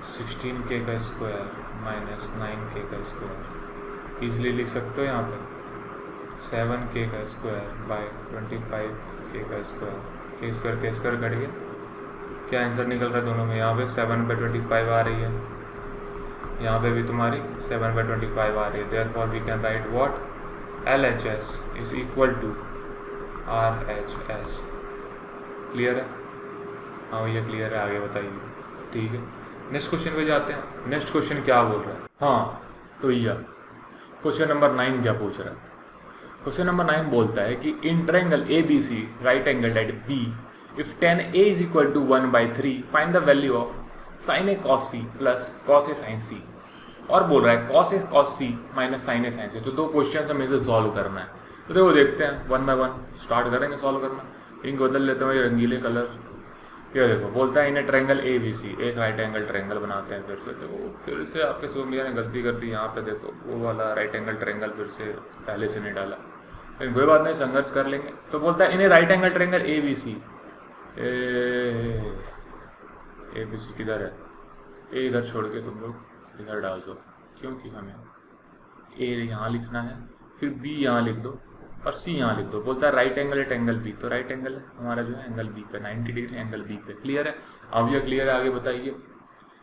16k का स्क्वायर माइनस 9k का स्क्वायर, ईजिली लिख सकते हो यहाँ पे 7k का स्क्वायर बाय 25k का स्क्वायर, के स्क्वायर कट गया। क्या आंसर निकल रहा है दोनों में, यहाँ पे 7/25 आ रही है, यहाँ पे भी तुम्हारी 7/25 आ रही है। Therefore we can write what, LHS is equal to RHS। Clear है? हाँ भैया क्लियर है, आगे बताइए। ठीक है, नेक्स्ट क्वेश्चन पे जाते हैं। नेक्स्ट क्वेश्चन क्या बोल रहा है, हाँ तो यह क्वेश्चन नंबर 9 क्या पूछ रहा है। क्वेश्चन नंबर 9 बोलता है कि in triangle ABC right angle at B if tan A is equal to 1/3 find the value of sin A cos C plus cos A sin C। और बोल रहा है cos A cos C minus sin A sin C। तो दो question हमें इसे solve करना है। तो देखो देखते हैं वन बाय वन स्टार्ट करेंगे सॉल्व करना। इंक बदल लेते हैं, ये रंगीले कलर। ये देखो बोलता है इन ट्रायंगल ABC, एक राइट एंगल ट्रायंगल बनाते हैं। फिर से देखो, फिर से आपके सोमिया ने गलती कर दी यहाँ पे। देखो वो वाला राइट एंगल ट्रायंगल फिर से पहले से नहीं डाला, लेकिन कोई बात नहीं, संघर्ष कर लेंगे। तो बोलता है इन्हें right angle triangle ABC, ABC किधर है? ए इधर छोड़ के तुम लोग इधर डाल दो, क्योंकि हमें ए यहाँ लिखना है, फिर बी यहाँ लिख दो और सी यहाँ लिख दो। बोलता है right angle at angle B, तो राइट एंगल है हमारा जो है एंगल बी पे, 90 डिग्री एंगल बी पे। क्लियर है? अब यह क्लियर है, आगे बताइए।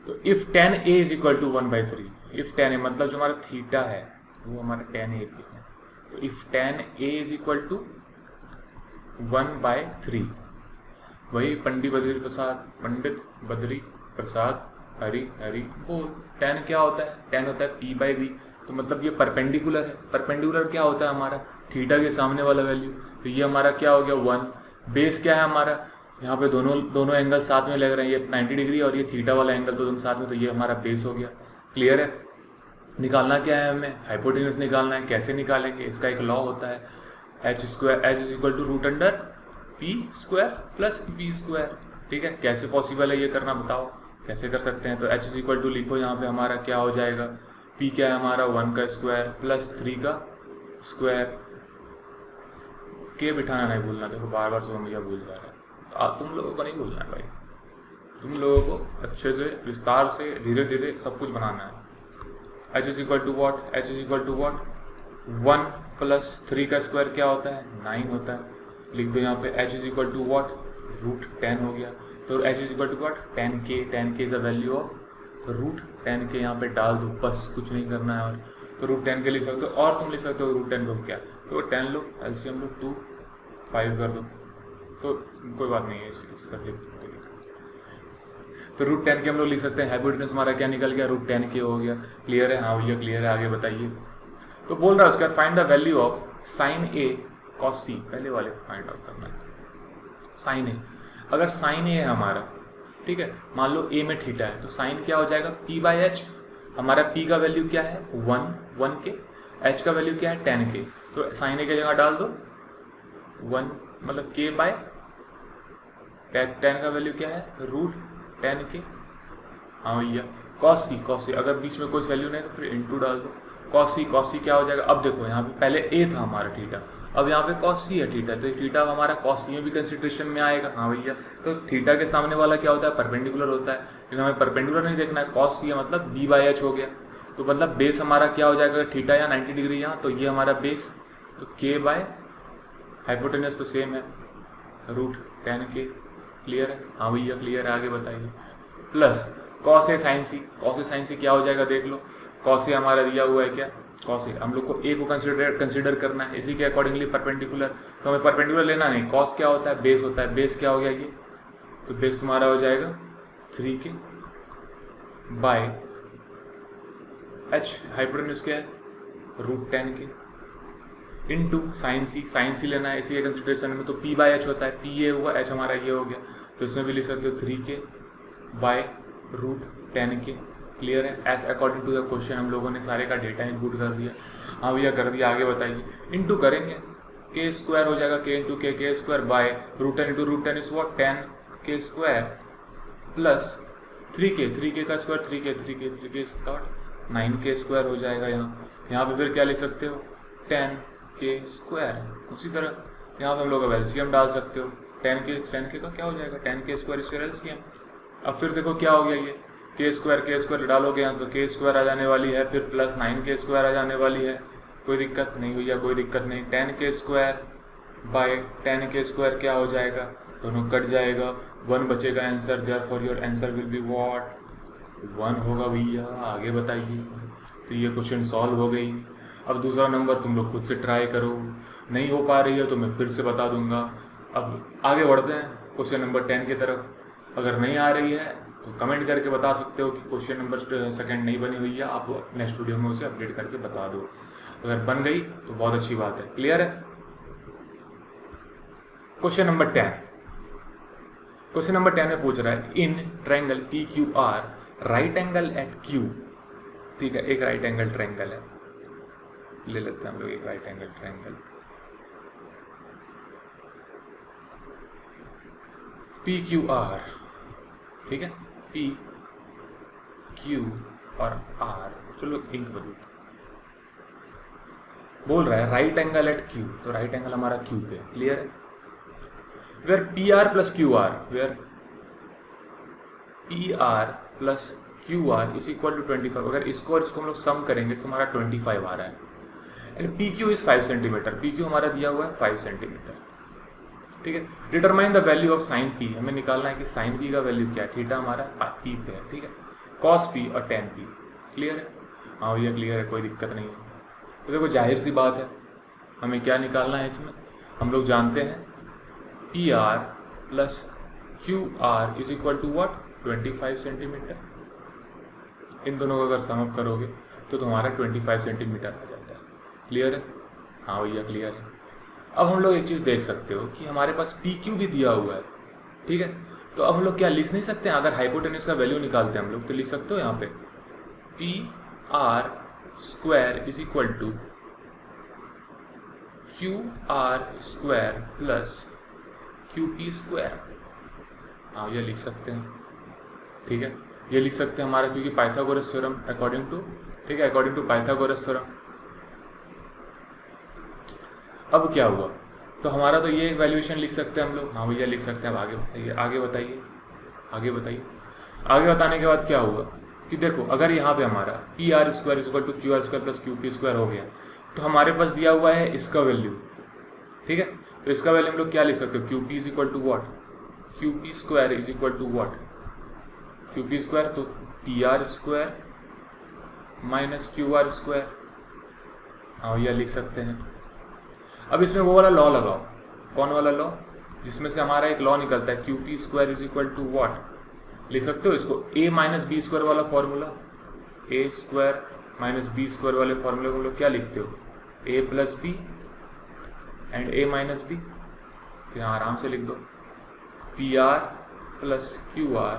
तो if tan A is equal to 1/3, if tan A मतलब जो हमारा थीटा है वो हमारा tan A पे है, तो if tan A is equal to 1/3, वही पंडित बद्री प्रसाद हरी बोल। tan क्या होता है? tan होता है P/B, तो मतलब ये परपेंडिकुलर है। परपेंडिकुलर क्या होता है हमारा? थीटा के सामने वाला वैल्यू। तो ये हमारा क्या हो गया 1। बेस क्या है हमारा? यहाँ पे दोनों एंगल साथ में लग रहे हैं, ये 90 डिग्री और ये थीटा वाला एंगल तो दोनों साथ में, तो ये हमारा बेस हो गया। क्लियर है? निकालना क्या है हमें? हाइपोटेन्यूज निकालना है। कैसे निकालेंगे? इसका एक लॉ होता है h is equal to root under p² plus b²। ठीक है? कैसे पॉसिबल है ये करना, बताओ कैसे कर सकते हैं? तो h इज इक्वल टू लिखो यहाँ पे हमारा क्या हो जाएगा, p क्या है हमारा 1 का स्क्वायर प्लस 3 का स्क्वायर। के बिठाना नहीं भूलना, देखो बार बार सुबह मुझे भूल जा रहा है। तो तुम लोगों को नहीं भूलना है भाई, तुम लोगों को अच्छे से विस्तार से धीरे धीरे सब कुछ बनाना है। h is equal to what? h is equal to what? 1 plus 3 का स्क्वायर क्या होता है? 9 होता है। लिख दो यहाँ पे h is equal to what? Root 10 हो गया। तो h is equal to what? 10k is a value of root 10k। यहाँ पे डाल दो, बस कुछ नहीं करना है। और तो रूट 10 के लिख सकते हो, और तुम लिख सकते हो रूट 10 को क्या, तो 10 लो, एलसीएम लो, 2 5 कर दो, तो कोई बात नहीं है इसका। तो रूट 10 के हम लोग लिख सकते हैं। हाइपोटेन्यूज हमारा क्या निकल गया? रूट 10k हो गया। क्लियर है? हाँ भैया क्लियर है, आगे बताइए। तो बोल रहा है उसके बाद find the value of sine A cos C, पहले वाले फाइंड आउट करना है। साइन A, अगर साइन A है हमारा, ठीक है, मान लो A में थीटा है, तो साइन क्या हो जाएगा? P/H। हमारा P का वैल्यू क्या है? 1k, H का वैल्यू क्या है? 10k। तो साइन A की जगह डाल दो 1, मतलब k/10 का वैल्यू क्या है? Root 10k। हाँ भैया कॉस C, अगर बीच में कोई वैल्यू नहीं तो फिर इंटू डाल दो। कॉस C क्या हो जाएगा? अब देखो यहाँ पे पहले A था हमारा थीटा, अब यहाँ पे कॉस C है थीटा, तो थीटा हमारा कॉस C में भी कंसिडरेशन में आएगा। हाँ भैया, तो थीटा के सामने वाला क्या होता है? परपेंडिकुलर होता है, लेकिन हमें परपेंडिकुलर नहीं देखना है। कॉस C है मतलब B/H हो गया, तो मतलब बेस हमारा क्या हो जाएगा? थीटा या 90 डिग्री यहाँ, तो ये हमारा बेस, तो k बाय हाइपोटेन्यूज तो सेम है रूट 10k। क्लियर है? हाँ भैया क्लियर है, आगे बताइए। Plus cos A sine C क्या हो जाएगा? देख लो, कॉस A हमारा दिया हुआ है क्या? कॉस A, हम लोग को A को कंसिडर करना है, इसी के अकॉर्डिंगली परपेंडिकुलर, तो हमें परपेंडिकुलर लेना नहीं। कॉस क्या होता है? बेस होता है। बेस क्या हो गया ये? तो बेस तुम्हारा हो जाएगा 3k बाय h, हाइपोटेन्यूज क्या है? Root 10k into sine C लेना है इसी के कंसिडरेशन में, तो P/H होता है। P ये हुआ, H हमारा ये हो गया, तो इसमें भी लिख सकते हो 3k by root 10k। Clear है? As according to the question हम लोगों ने सारे का डेटा इनपुट कर दिया। हाँ भैया कर दिया, आगे बताइए। इंटू करेंगे, k² हो जाएगा, k into k² by root 10 root रूट 10 is what? 10k² plus 3k का स्क्वायर, 3k इसका 9k² हो जाएगा। यहाँ पे फिर क्या लिख सकते हो? 10k²। उसी तरह यहाँ पे हम लोग एलसीएम डाल सकते हो। 10k का क्या हो जाएगा? 10k² इसका एलसीएम। अब फिर देखो क्या हो गया, ये k² डालोगे यहाँ तो k² आ जाने वाली है, फिर प्लस 9k² आ जाने वाली है। कोई दिक्कत नहीं भैया, कोई दिक्कत नहीं। 10k² बाय 10k² क्या हो जाएगा? दोनों कट जाएगा, 1 बचेगा answer. Therefore your answer will be what? 1 होगा भैया। आगे बताइए। तो ये क्वेश्चन सॉल्व हो गई। अब दूसरा नंबर तुम लोग खुद से ट्राई करो, नहीं हो पा रही है तो मैं फिर से बता दूंगा। अब आगे बढ़ते हैं क्वेश्चन नंबर 10 की तरफ। अगर नहीं आ रही है तो कमेंट करके बता सकते हो कि क्वेश्चन नंबर सेकंड नहीं बनी हुई है, आप नेक्स्ट वीडियो में उसे अपडेट करके बता दो। अगर बन गई तो बहुत अच्छी बात है। क्लियर है? Question number 10। क्वेश्चन नंबर 10 में पूछ रहा है in triangle PQR right angle at Q। ठीक है, एक राइट एंगल ट्रायंगल है, ले लेते हैं हम लोग एक right angle triangle. P Q R, ठीक है, पी क्यू और आर, चलो इंक बदलते, बोल रहा है राइट एंगल एट क्यू, तो राइट एंगल हमारा क्यू पे, क्लियर है। Where P R plus Q R, where P R plus Q R is equal to 25, अगर इसको और इसको हम लोग सम करेंगे तो हमारा 25 आ रहा है। And P Q is 5 centimetre, P Q हमारा दिया हुआ है 5 सेंटीमीटर, ठीक है। Determine the value of sine P, हमें निकालना है कि साइन पी का वैल्यू क्या है, थीटा हमारा पी पे है, ठीक है, कॉस पी और टेन पी, क्लियर है। हाँ भैया क्लियर है, कोई दिक्कत नहीं है। तो देखो जाहिर सी बात है, हमें क्या निकालना है इसमें, हम लोग जानते हैं P R plus Q R is equal to what, 25 centimetre. इन दोनों को अगर सम अप करोगे तो तुम्हारा 25 सेंटीमीटर आ जाता है, क्लियर है। हाँ भैया क्लियर है। अब हम लोग एक चीज़ देख सकते हो कि हमारे पास पी क्यू भी दिया हुआ है, ठीक है, तो अब हम लोग क्या लिख नहीं सकते हैं, अगर हाइपोटेन्यूज का वैल्यू निकालते हैं हम लोग तो लिख सकते हो यहाँ पे P R square is equal to Q R square plus Q P square. हाँ ये लिख सकते हैं, ठीक है, ये लिख सकते हैं हमारा, क्योंकि पाइथागोरस थ्योरम अकॉर्डिंग टू, ठीक है, अकॉर्डिंग टू पाइथागोरस थ्योरम। अब क्या हुआ, तो हमारा तो ये वैल्यूएशन लिख सकते हैं हम लोग। हाँ भैया लिख सकते हैं। अब आगे बताइए, आगे बताइए, आगे बताइए। आगे बताने के बाद क्या हुआ कि देखो अगर यहाँ पे हमारा P R square is equal to Q R square plus Q P square हो गया, तो हमारे पास दिया हुआ है इसका वैल्यू, ठीक है, तो इसका वैल्यू हम लोग क्या लिख सकते हो, Q P is equal to what, Q P square is equal to what, Q P square, तो P R square minus Q R square. हाँ भैया लिख सकते हैं। अब इसमें वो वाला लॉ लगाओ, कौन वाला लॉ, जिसमें से हमारा एक लॉ निकलता है Q P square is equal to what, लिख सकते हो इसको ए माइनस बी स्क्वायर वाला formula, A square minus B square वाले फॉर्मूले को हम लोग क्या लिखते हो, A plus B and A minus B, तो यहाँ आराम से लिख दो P R plus Q R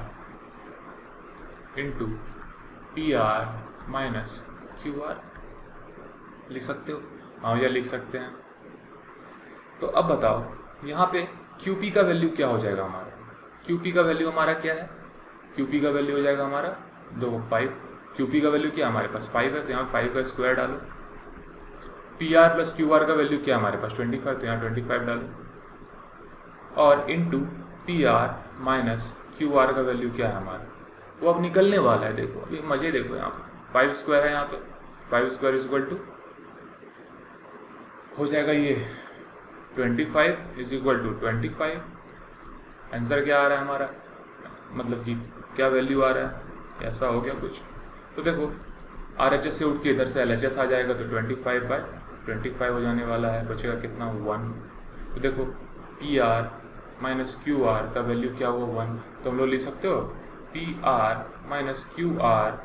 into P R minus Q R, लिख सकते हो। हाँ या लिख सकते हैं। तो अब बताओ यहाँ पे क्यू पी का वैल्यू क्या हो जाएगा हमारा, क्यू पी का वैल्यू हमारा क्या है, क्यू पी का वैल्यू हो जाएगा हमारा 5, क्यू पी का वैल्यू क्या हमारे पास 5 है, तो यहाँ 5 का स्क्वायर डालो। P R plus Q R का वैल्यू क्या हमारे पास 25, तो यहाँ 25 डालो, और into P R minus Q R का वैल्यू क्या है हमारा, वो अब निकलने वाला है। देखो अभी मजे देखो, यहाँ पे 5 स्क्वायर है, यहाँ पे 5 स्क्वायर इज इक्वल टू हो जाएगा ये 25 इज इक्वल टू 25। आंसर क्या आ रहा है हमारा, मतलब कि क्या वैल्यू आ रहा है, ऐसा हो गया कुछ। तो देखो आर एच एस से उठ के इधर से एल एच एस आ जाएगा, तो 25/25 हो जाने वाला है, बचेगा कितना 1। तो देखो P R minus Q R का वैल्यू क्या हुआ 1, तो हम लोग लिख सकते हो P R minus Q R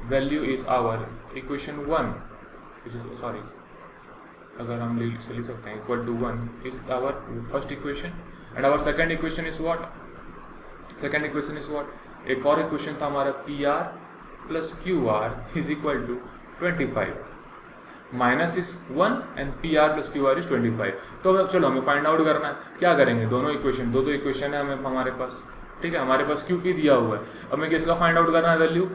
value is our equation 1, sorry अगर हम लिख सकते हैं equal to 1 is our first equation and our second equation is what, second equation is what, एक और इक्वेशन था हमारा P R plus Q R is equal to 25 minus is 1 and P R plus Q R is 25। तो चलो हमें find out करना है, क्या करेंगे, दोनों इक्वेशन, दो इक्वेशन है हमें हमारे पास, ठीक है, हमारे पास क्यू पी दिया हुआ है। अब हमें किसका फाइंड आउट करना है वैल्यू,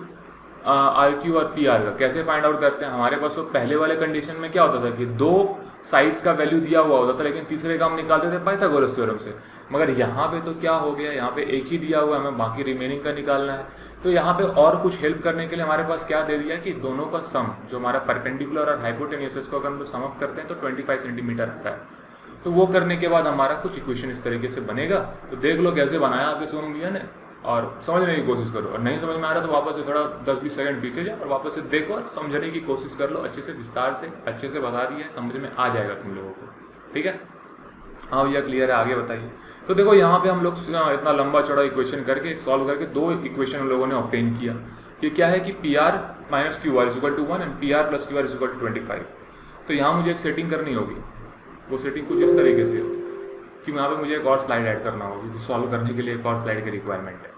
आर क्यू और पी आर का। कैसे फाइंड आउट करते हैं, हमारे पास तो पहले वाले कंडीशन में क्या होता था कि 2 साइड्स का वैल्यू दिया हुआ होता था, लेकिन तीसरे का हम निकालते थे पाइथागोरस थ्योरम से। मगर यहाँ पे तो क्या हो गया, यहाँ पे एक ही दिया हुआ है, हमें बाकी रिमेनिंग का निकालना है। तो यहाँ पे और कुछ हेल्प करने के लिए हमारे पास क्या दे दिया कि दोनों का सम, जो हमारा परपेंडिकुलर और हाइपोटेन्यूस, इसको अगर हम लोग सम अप करते हैं तो 25 सेंटीमीटर आ रहा है। तो वो करने के बाद हमारा कुछ इक्वेशन इस तरीके से बनेगा। तो देख लो कैसे बनाया आपके सोनम भैया ने, और समझने की कोशिश करो, और नहीं समझ में आ रहा तो वापस से थोड़ा 10-20 सेकंड पीछे जाओ और वापस से देखो और समझने की कोशिश कर लो, अच्छे से विस्तार से अच्छे से बता दिया, समझ में आ जाएगा तुम लोगों को, ठीक है। हाँ भैया क्लियर है, आगे बताइए। तो देखो यहाँ पे हम लोग इतना लंबा चौड़ा इक्वेशन करके सॉल्व करके 2 इक्वेशन हम लोगों ने ऑब्टेन किया। कि क्या है कि P R minus Q R is equal to 1 and P R plus Q R is equal to 25। तो यहाँ मुझे एक सेटिंग करनी होगी, वो सेटिंग कुछ इस तरीके से कि यहाँ पे मुझे एक और स्लाइड ऐड करना होगी, क्योंकि सॉल्व करने के लिए एक और स्लाइड की रिक्वायरमेंट है,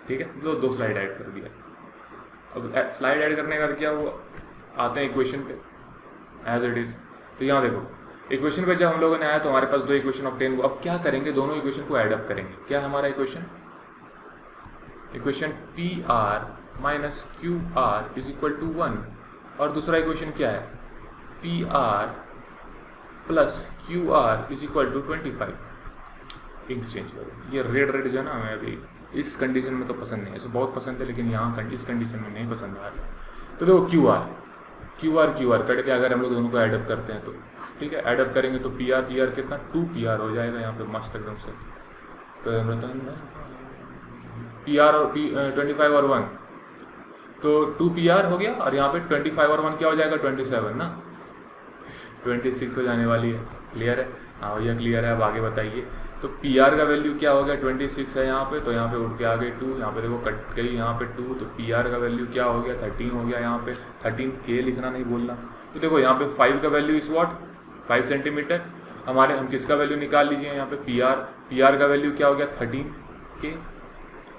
ठीक है। तो 2 स्लाइड ऐड कर दिया। अब स्लाइड ऐड करने का क्या हुआ, आते हैं इक्वेशन पे एज इट इज़। तो यहाँ देखो इक्वेशन पे जब हम लोगों ने आया तो हमारे पास दो इक्वेशन ऑब्टेन हुआ। अब क्या करेंगे, दोनों इक्वेशन को ऐड अप करेंगे। क्या है हमारा equation P R minus Q R is equal to 1, और दूसरा इक्वेशन क्या है, P R plus Q R is equal to 25। Ink change करो। ये रेड जो है ना, हमें अभी इस कंडीशन में तो पसंद नहीं है, ऐसे बहुत पसंद है लेकिन यहाँ इस कंडीशन में नहीं पसंद आ रहा। तो देखो क्यू आर कट के अगर हम लोग दोनों को ऐडअप करते हैं तो ठीक है, ऐडअप करेंगे तो पी आर कितना 2 PR हो जाएगा यहाँ पे मस्त एकदम से। तो पी आर और 25 और 1 तो 2 PR हो गया, और यहाँ पे 25 और 1 क्या हो जाएगा 27 ना, 26 हो जाने वाली है। क्लियर है? हाँ भैया क्लियर है। अब आगे बताइए। तो पी आर का वैल्यू क्या हो गया 26 है यहाँ पे, तो यहाँ पे उठ के आ गई 2, यहाँ पे देखो कट गई यहाँ पे 2, तो पी आर का वैल्यू क्या हो गया 13 हो गया यहाँ पे। 13 के लिखना नहीं बोलना। तो देखो यहाँ पे 5 का वैल्यू इस वॉट 5 सेंटीमीटर। हम किसका वैल्यू निकाल लीजिए यहाँ पे पी आर का वैल्यू क्या हो गया 13 के।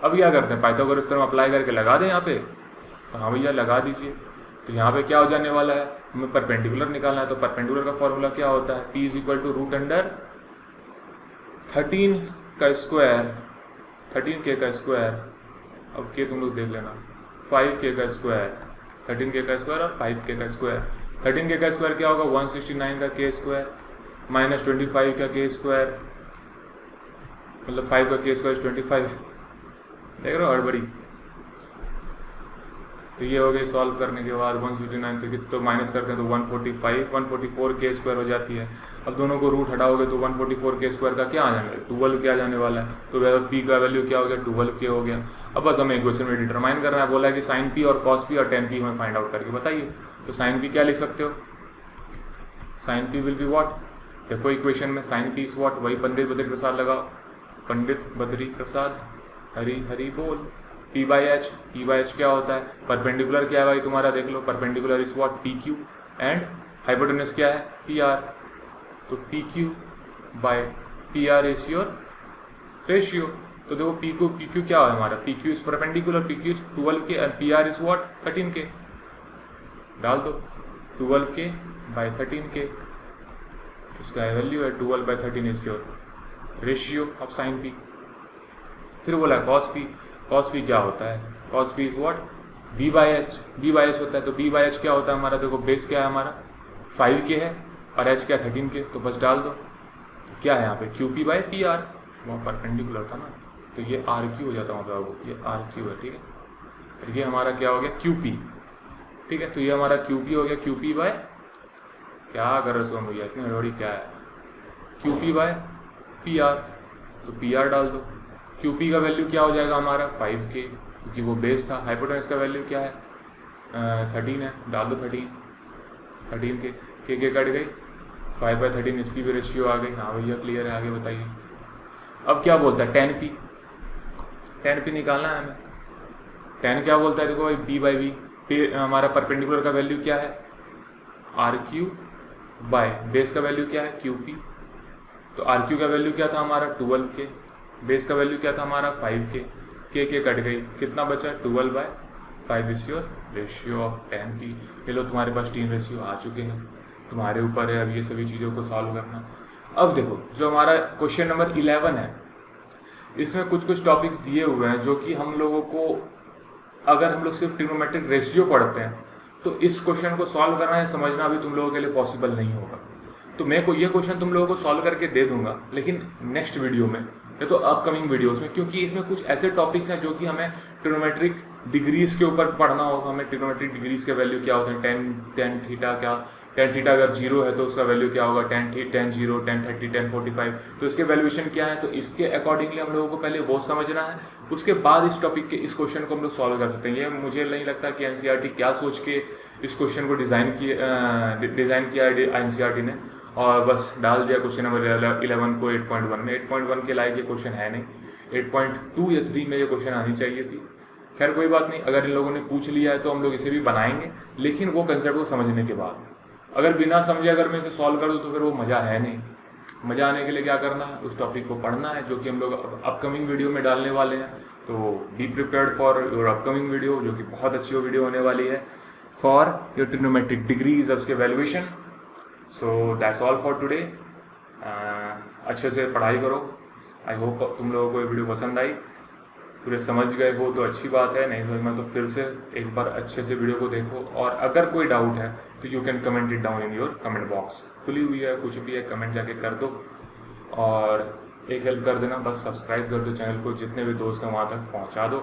अब क्या करते हैं, पाइथागोरस थ्योरम अप्लाई करके लगा दें यहाँ पे। तो हाँ भैया लगा दीजिए। तो यहाँ पे क्या हो जाने वाला है, हमें परपेंडिकुलर निकालना है। तो परपेंडिकुलर का फॉर्मूला क्या होता है, P is equal to root under 13 का स्क्वायर, 13K का स्क्वायर। अब के तुम लोग देख लेना, 5K का स्क्वायर, 13K का स्क्वायर और 5K का स्क्वायर। 13K का स्क्वायर क्या होगा 169 का K स्क्वायर माइनस 25 का K स्क्वायर, मतलब 5 का K स्क्वायर 25। देख रहे हो हड़बड़ी। तो ये हो गई सॉल्व करने के बाद 169 तो माइनस करते हैं तो 144 K स्क्वायर हो जाती है। अब दोनों को रूट हटाओगे तो 144 K स्क्वायर का क्या आ जाने वाला 12 के आ जाने वाला है। तो पी का वैल्यू क्या हो गया 12 K हो गया। अब बस हमें इक्वेशन में डिटरमाइन करना है। बोला है कि साइन पी और कॉस पी और टेन पी हमें फाइंड आउट करके बताइए। तो साइन पी क्या लिख सकते हो, sine P will be what, देखो इक्वेशन में साइन पी इज व्हाट, वही पंडित बद्री प्रसाद लगाओ, पंडित बद्री प्रसाद हरी हरी बोल। पी बाई एच क्या होता है, परपेंडिकुलर क्या है भाई तुम्हारा देख लो, perpendicular is what P Q and hypotenuse क्या है पी आर। तो P Q by P R is your ratio. तो देखो पी क्यू क्या है हमारा, P Q is perpendicular, P Q is 12K and P R is what 13K। डाल दो 12K बाय 13K, इसका वैल्यू है 12 by 13 is your ratio of sine P. फिर बोला कॉस पी क्या होता है, cos P is what B by H होता है। तो बी बाई एच क्या होता है हमारा, देखो बेस क्या है हमारा 5K है और एच क्या 13K, तो बस डाल दो। तो क्या है यहाँ पे Q P by P R, वहाँ परपेंडिकुलर था ना, तो ये आर क्यू हो जाता है वहाँ पे, ये आर क्यू है ठीक है। और ये हमारा क्या हो गया क्यू पी, ठीक है। तो ये हमारा क्यू पी हो गया, क्यू पी बाय क्या कर रहे हो भैया इतनी हड़बड़ी क्या है, Q P bye P R. तो पी आर डाल दो। क्यू पी का वैल्यू क्या हो जाएगा हमारा 5K, क्योंकि वो बेस था। हाइपोटेनस का वैल्यू क्या है 13 है, डाल दो 13 के कट गई, 5 बाय 13 इसकी भी रेशियो आ गई। हाँ भैया क्लियर है, आगे बताइए। अब क्या बोलता है टेन पी निकालना है हमें। टेन क्या बोलता है देखो भाई बी बाई बी, हमारा परपेंडिकुलर का वैल्यू क्या है आर क्यू बाय बेस का वैल्यू क्या है क्यू पी। तो आर क्यू का वैल्यू क्या था हमारा 12K, बेस का वैल्यू क्या था हमारा 5K, के कट गई, कितना बचा 12 by 5 is your ratio of tan P. ये लो तुम्हारे पास 3 रेशियो आ चुके हैं, तुम्हारे ऊपर है अब ये सभी चीज़ों को सॉल्व करना। अब देखो जो हमारा क्वेश्चन नंबर 11 है, इसमें कुछ टॉपिक्स दिए हुए हैं जो कि हम लोगों को, अगर हम लोग सिर्फ ट्रिग्नोमेट्रिक रेशियो पढ़ते हैं तो इस क्वेश्चन को सॉल्व करना है समझना भी तुम लोगों के लिए पॉसिबल नहीं होगा। तो मैं ये क्वेश्चन तुम लोगों को सॉल्व करके दे दूंगा, लेकिन नेक्स्ट वीडियो में या तो अपकमिंग वीडियोस में, क्योंकि इसमें कुछ ऐसे टॉपिक्स हैं जो कि हमें ट्रिग्नोमेट्रिक डिग्रीज के ऊपर पढ़ना होगा। हमें ट्रिग्नोमेट्रिक डिग्रीज के वैल्यू क्या होते हैं, टेन थीटा क्या, टेन थीटा अगर 0 है तो उसका वैल्यू क्या होगा, टेन 0, टेन 30, टेन 45, तो इसके वैल्यूएशन क्या है। तो इसके अकॉर्डिंगली हम लोगों को पहले वो समझना है, उसके बाद इस टॉपिक के इस क्वेश्चन को हम लोग सॉल्व कर सकते हैं। ये मुझे नहीं लगता कि एनसीईआरटी क्या सोच के इस क्वेश्चन को डिज़ाइन किया है एनसीईआरटी ने, और बस डाल दिया क्वेश्चन नंबर 11 को 8.1 में। 8.1 के लायक ये क्वेश्चन है नहीं, 8.2 या 3 में ये क्वेश्चन आनी चाहिए थी। खैर कोई बात नहीं, अगर इन लोगों ने पूछ लिया है तो हम लोग इसे भी बनाएंगे, लेकिन वो कंसेप्ट को समझने के बाद। अगर बिना समझे अगर मैं इसे सॉल्व कर दूँ तो फिर वो मज़ा है नहीं। मज़ा आने के लिए क्या करना है, उस टॉपिक को पढ़ना है जो कि हम लोग अपकमिंग वीडियो में डालने वाले हैं। तो be prepared for your upcoming video, जो कि बहुत अच्छी वीडियो होने वाली है फॉर योर ट्रिग्नोमेट्रिक डिग्रीज, उसके valuation. So that's all for today. अच्छे से पढ़ाई करो। आई होप तुम लोगों को ये वीडियो पसंद आई, पूरे समझ गए हो तो अच्छी बात है, नहीं समझ में तो फिर से एक बार अच्छे से वीडियो को देखो। और अगर कोई डाउट है तो you can comment it down in your comment box, खुली हुई है, कुछ भी है कमेंट जाके कर दो। और एक हेल्प कर देना, बस सब्सक्राइब कर दो चैनल को, जितने भी दोस्त हैं वहाँ तक पहुँचा दो,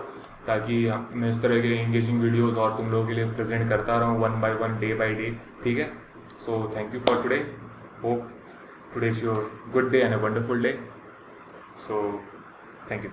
ताकि मैं इस तरह के इंगेजिंग वीडियोज़ और तुम लोगों के लिए प्रेजेंट करता रहूँ one by one, day by day. ठीक है, so thank you for today. Hope today is your good day and a wonderful day. So thank you.